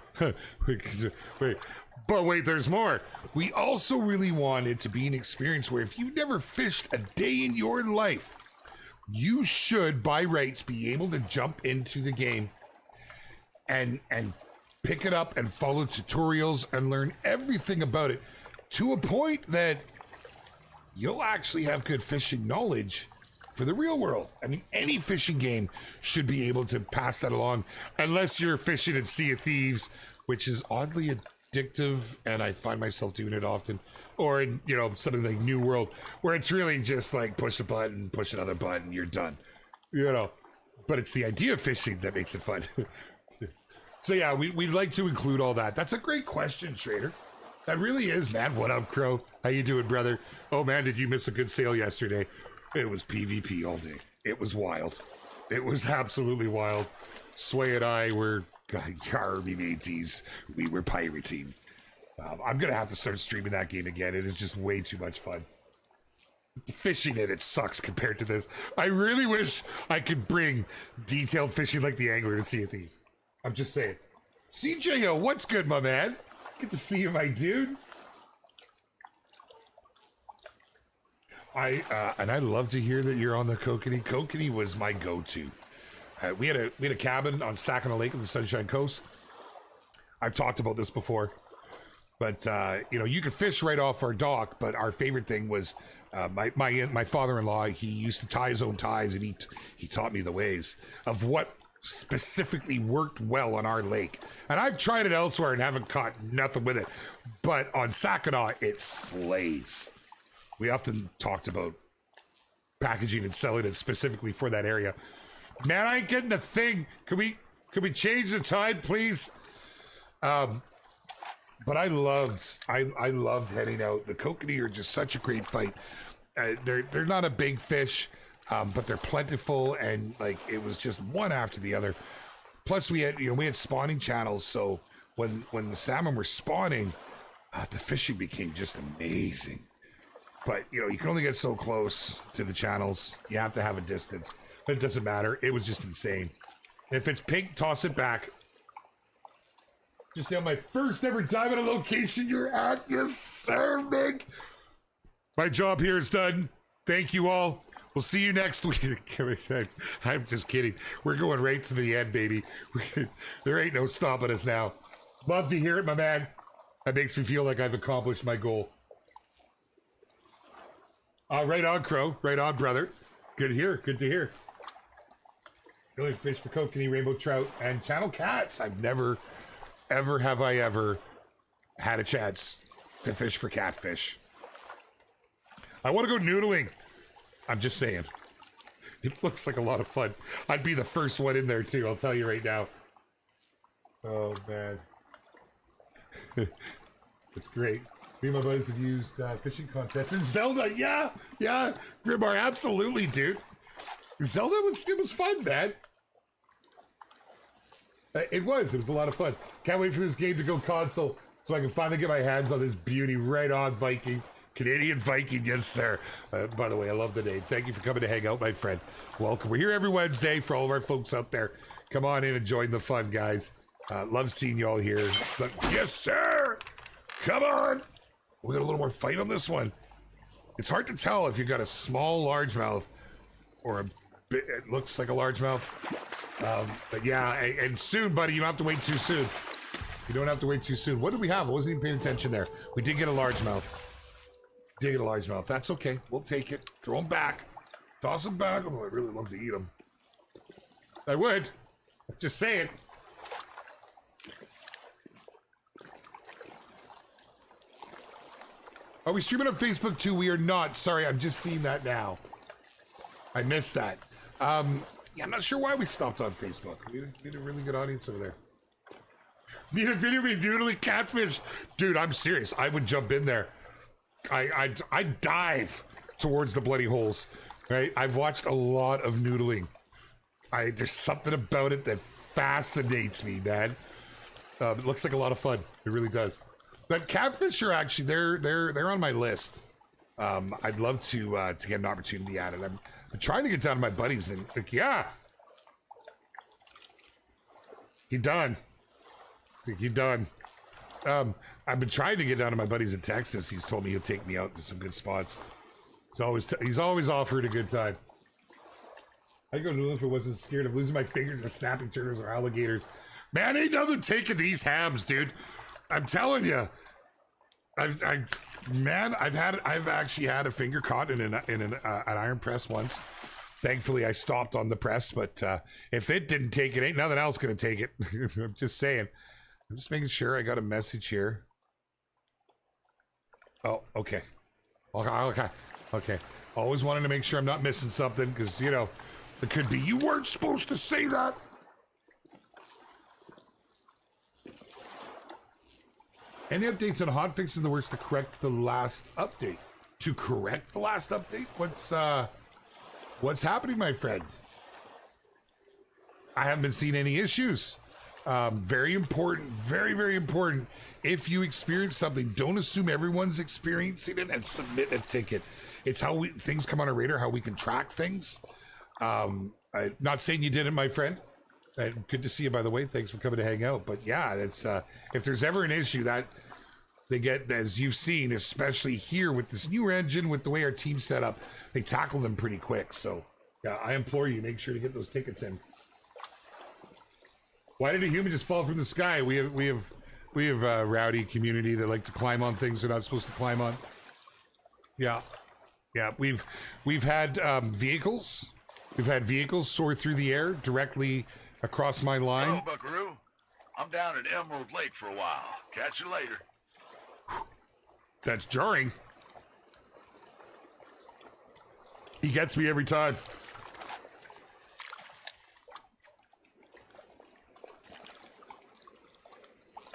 wait, there's more. We also really want it to be an experience where if you've never fished a day in your life, you should, by rights, be able to jump into the game and pick it up and follow tutorials and learn everything about it to a point that you'll actually have good fishing knowledge for the real world. I mean, any fishing game should be able to pass that along, unless you're fishing in Sea of Thieves, which is oddly addictive, and I find myself doing it often, or in, you know, something like New World, where it's really just like push a button, push another button, you're done, you know. But it's the idea of fishing that makes it fun. So yeah, we'd like to include all that. That's a great question, Schrader. That really is, man. What up, Crow? How you doing, brother? Oh man, did you miss a good sale yesterday? It was PvP all day. It was wild. It was absolutely wild. Sway and I were army mateys. We were pirating. I'm gonna have to start streaming that game again. It is just way too much fun. Fishing it sucks compared to this. I really wish I could bring detailed fishing like the Angler to Sea of Thieves. I'm just saying. CJO, what's good, my man? Good to see you, my dude. I love to hear that you're on the kokanee. Kokanee was my go-to. We had a cabin on Saginaw Lake on the Sunshine Coast. I've talked about this before, but you know, you could fish right off our dock. But our favorite thing was my father-in-law. He used to tie his own ties, and he taught me the ways of what specifically worked well on our lake. And I've tried it elsewhere and haven't caught nothing with it, but on Saginaw it slays. We often talked about packaging and selling it specifically for that area. Man, I ain't getting a thing. Could we change the tide, please? But I loved heading out. The kokanee are just such a great fight. They're not a big fish, but they're plentiful, and like it was just one after the other. Plus, we had spawning channels, so when the salmon were spawning, the fishing became just amazing. But you can only get so close to the channels. You have to have a distance, but it doesn't matter. It was just insane. If it's pink, toss it back. Just on my first ever time at a location you're at. Yes, sir, Meg. My job here is done. Thank you all. We'll see you next week. I'm just kidding. We're going right to the end, baby. There ain't no stopping us now. Love to hear it, my man. That makes me feel like I've accomplished my goal. Right on, Crow. Right on, brother. Good to hear. Good to hear. Really fish for kokanee, rainbow trout, and channel cats. I've never, ever have I ever had a chance to fish for catfish. I want to go noodling. I'm just saying. It looks like a lot of fun. I'd be the first one in there too, I'll tell you right now. Oh, man. It's great. Me and my buddies have used fishing contests. And Zelda, yeah, Grimbar, absolutely, dude. Zelda it was fun, man. It was a lot of fun. Can't wait for this game to go console so I can finally get my hands on this beauty. Right on, Viking. Canadian Viking, yes, sir. By the way, I love the name. Thank you for coming to hang out, my friend. Welcome. We're here every Wednesday for all of our folks out there. Come on in and join the fun, guys. Love seeing you all here. But, yes, sir. Come on. We got a little more fight on this one. It's hard to tell if you've got a small largemouth or a bit, it looks like a largemouth. But yeah, and soon, buddy, you don't have to wait too soon. You don't have to wait too soon. What did we have? I wasn't even paying attention there. We did get a largemouth. Did get a largemouth. That's okay. We'll take it. Throw them back. Toss them back. Oh, I'd really love to eat them. I would. Just saying. Are we streaming on Facebook too? We are not. Sorry, I'm just seeing that now. I missed that. Yeah, I'm not sure why we stopped on Facebook. We had a really good audience over there. Need a video of me noodling catfish. Dude, I'm serious. I would jump in there. I dive towards the bloody holes. Right? I've watched a lot of noodling. There's something about it that fascinates me, man. It looks like a lot of fun. It really does. But catfish are actually they're on my list. I'd love to get an opportunity at it. I'm trying to get down to my buddies and like, yeah. He done. He done. I've been trying to get down to my buddies in Texas. He's told me he'll take me out to some good spots. He's always offered a good time. I'd go noodling if I wasn't scared of losing my fingers to snapping turtles or alligators. Man, ain't nothing taking these hams, dude. I'm telling you. I've actually had a finger caught in an iron press once. Thankfully, I stopped on the press, but if it didn't take it, ain't nothing else gonna take it. I'm just saying. I'm just making sure I got a message here. Oh, okay. Okay. Always wanted to make sure I'm not missing something, because, you know, it could be, you weren't supposed to say that. Any updates on hotfixes in the works to correct the last update? To correct the last update? What's happening, my friend? I haven't been seeing any issues. Very important, very, very important. If you experience something, don't assume everyone's experiencing it and submit a ticket. It's how things come on our radar, how we can track things. I'm not saying you did it, my friend. Good to see you, by the way. Thanks for coming to hang out. But yeah, it's if there's ever an issue that they get, as you've seen, especially here with this new engine, with the way our team's set up, they tackle them pretty quick. So yeah, I implore you, make sure to get those tickets in. Why did a human just fall from the sky? We have a rowdy community that like to climb on things they're not supposed to climb on. Yeah. We've had vehicles. We've had vehicles soar through the air directly across my line. Hello, Buckaroo. I'm down at Emerald Lake for a while. Catch you later. That's jarring. He gets me every time.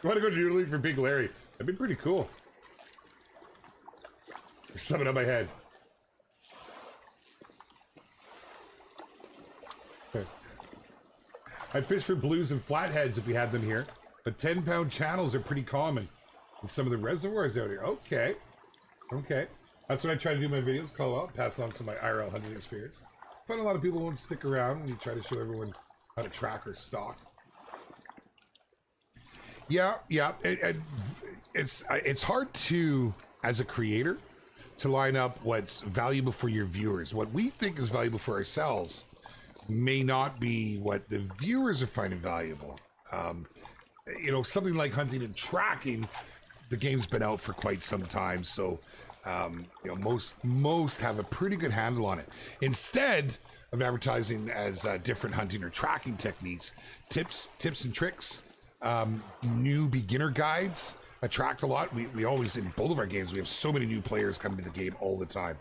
You want to go to noodling for Big Larry? That'd be pretty cool. There's something on my head. I'd fish for blues and flatheads if we had them here, but 10-pound channels are pretty common in some of the reservoirs out here. Okay. That's what I try to do in my videos, call out, pass on some of my IRL hunting experience. I find a lot of people won't stick around when you try to show everyone how to track or stalk. Yeah, yeah. It's hard to, as a creator, to line up what's valuable for your viewers. What we think is valuable for ourselves may not be what the viewers are finding valuable. You know, something like hunting and tracking, the game's been out for quite some time, so you know, most have a pretty good handle on it. Instead of advertising as different hunting or tracking techniques, tips and tricks, new beginner guides attract a lot. We always, in both of our games, we have so many new players coming to the game all the time.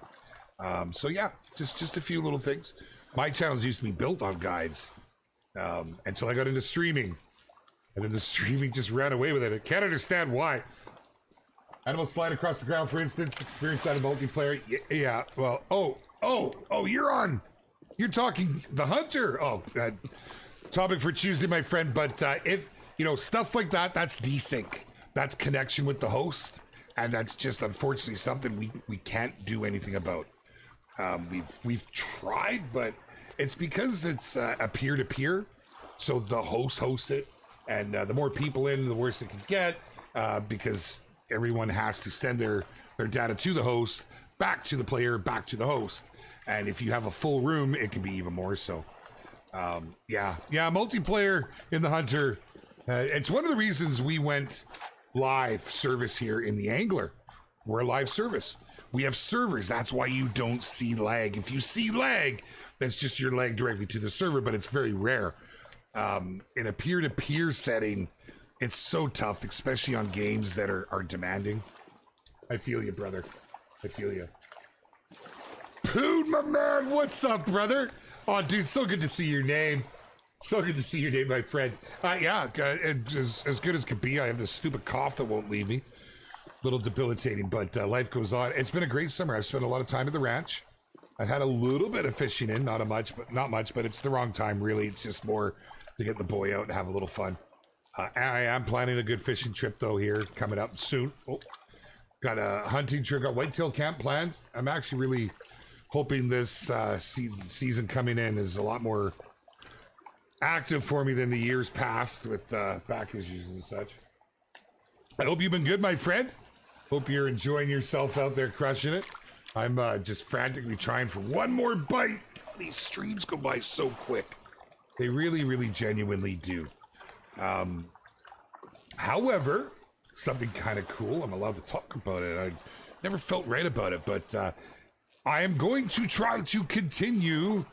So yeah, just a few little things. My channels used to be built on guides until I got into streaming, and then the streaming just ran away with it. I can't understand why. Animal slide across the ground, for instance, experience that in multiplayer. Yeah, well, oh, you're talking the hunter. Oh, topic for Tuesday, my friend. But if, you know, stuff like that, that's desync. That's connection with the host. And that's just, unfortunately, something we can't do anything about. We've tried, but it's because it's a peer-to-peer. So the host hosts it. And the more people in, the worse it can get. Because everyone has to send their data to the host, back to the player, back to the host. And if you have a full room, it can be even more so. Yeah, multiplayer in the Hunter. It's one of the reasons we went live service here in the Angler. We're a live service. We have servers. That's why you don't see lag. If you see lag, that's just your lag directly to the server, but it's very rare. In a peer-to-peer setting, it's so tough, especially on games that are demanding. I feel you, brother. I feel you. Poon, my man, what's up, brother? Oh, dude, so good to see your name. So good to see your name, my friend. Yeah, it's as good as could be. I have this stupid cough that won't leave me. A little debilitating, but life goes on. It's been a great summer. I've spent a lot of time at the ranch. I've had a little bit of fishing in, not much, but it's the wrong time, really. It's just more to get the boy out and have a little fun. I am planning a good fishing trip, though, here, coming up soon. Oh, got a hunting trip, got whitetail camp planned. I'm actually really hoping this season coming in is a lot more active for me than the years past with back issues and such. I hope you've been good, my friend. Hope you're enjoying yourself out there, crushing it. I'm just frantically trying for one more bite. These streams go by so quick. They really, really genuinely do. However, something kind of cool. I'm allowed to talk about it. I never felt right about it, but I am going to try to continue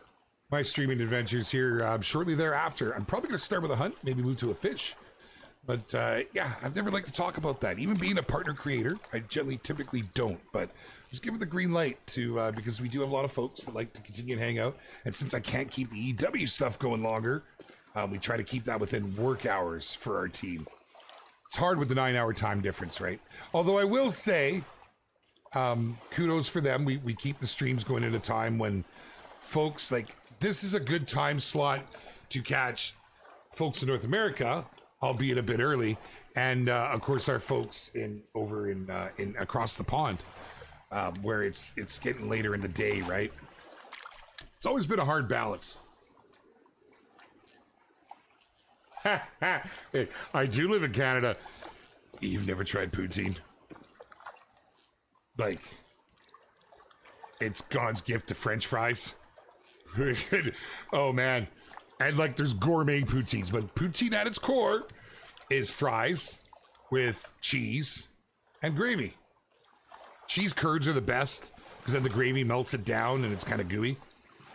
my streaming adventures here shortly thereafter. I'm probably going to start with a hunt, maybe move to a fish. But yeah, I've never liked to talk about that. Even being a partner creator, I generally typically don't. But just give it the green light to because we do have a lot of folks that like to continue to hang out. And since I can't keep the EW stuff going longer, we try to keep that within work hours for our team. It's hard with the 9-hour time difference, right? Although I will say, kudos for them. We keep the streams going at a time when folks like this is a good time slot to catch folks in North America, albeit a bit early, and of course our folks over in across the pond, where it's getting later in the day, right? It's always been a hard balance. Hey, I do live in Canada. You've never tried poutine? Like, it's God's gift to French fries. Oh man. And like there's gourmet poutines, but poutine at its core is fries with cheese and gravy. Cheese curds are the best because then the gravy melts it down and it's kind of gooey.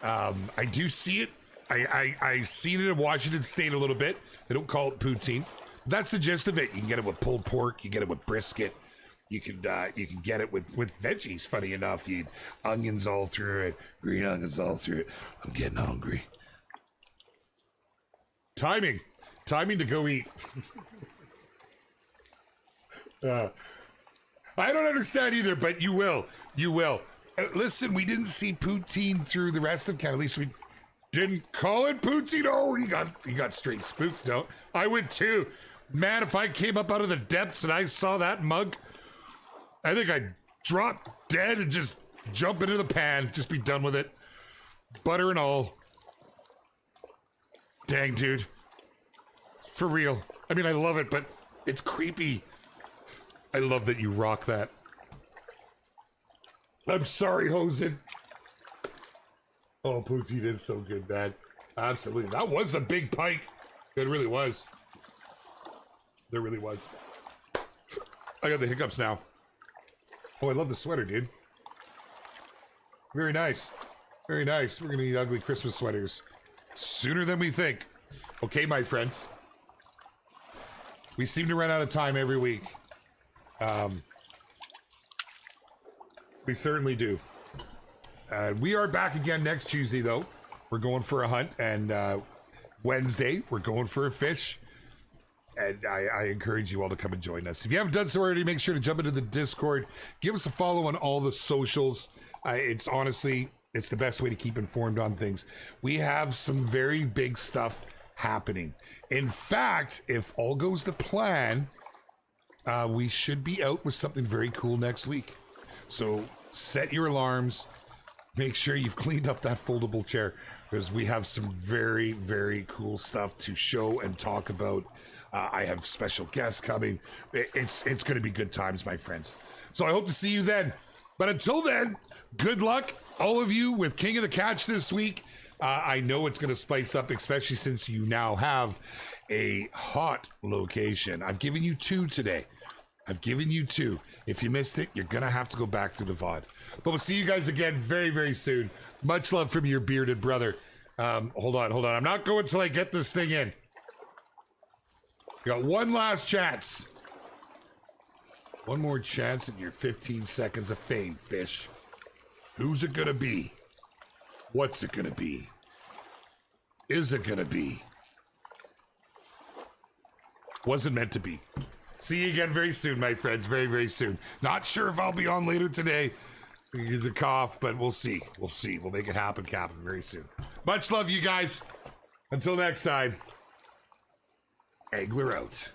I do see it. I seen it in Washington State a little bit. They don't call it poutine. That's the gist of it. You can get it with pulled pork. You get it with brisket. You can get it with veggies. Funny enough, you onions all through it, green onions all through it. I'm getting hungry. Timing to go eat. I don't understand either, but you will. Listen, we didn't see poutine through the rest of Canada. At least we didn't call it poutine. Oh, he got straight spooked, though. I would too. Man, if I came up out of the depths and I saw that mug, I think I'd drop dead and just jump into the pan. Just be done with it. Butter and all. Dang, dude. For real. I mean, I love it, but It's creepy. I love that you rock that. I'm sorry, Hosen. Oh, poutine is so good, man. Absolutely. That was a big pike. It really was. There really was. I got the hiccups now. Oh, I love the sweater, dude. Very nice. Very nice. We're going to need ugly Christmas sweaters sooner than we think. Okay, my friends. We seem to run out of time every week. We certainly do. We are back again next Tuesday, though. We're going for a hunt, and Wednesday, we're going for a fish. And I encourage you all to come and join us. If you haven't done so already, make sure to jump into the Discord. Give us a follow on all the socials. It's honestly, it's the best way to keep informed on things. We have some very big stuff happening. In fact, if all goes to plan, we should be out with something very cool next week. So set your alarms. Make sure you've cleaned up that foldable chair, because we have some very, very cool stuff to show and talk about. I have special guests coming. It's going to be good times, my friends. So I hope to see you then. But until then, good luck, all of you, with King of the Catch this week. I know it's going to spice up, especially since you now have a hot location. I've given you 2 today. I've given you 2. If you missed it, you're going to have to go back through the VOD. But we'll see you guys again very, very soon. Much love from your bearded brother. Hold on. I'm not going till I get this thing in. You got one last chance. One more chance at your 15 seconds of fame, fish. Who's it gonna be? What's it gonna be? Is it gonna be? Wasn't meant to be. See you again very soon, my friends. Very, very soon. Not sure if I'll be on later today. The cough, but we'll see. We'll see. We'll make it happen, Captain, very soon. Much love, you guys. Until next time. Angler out.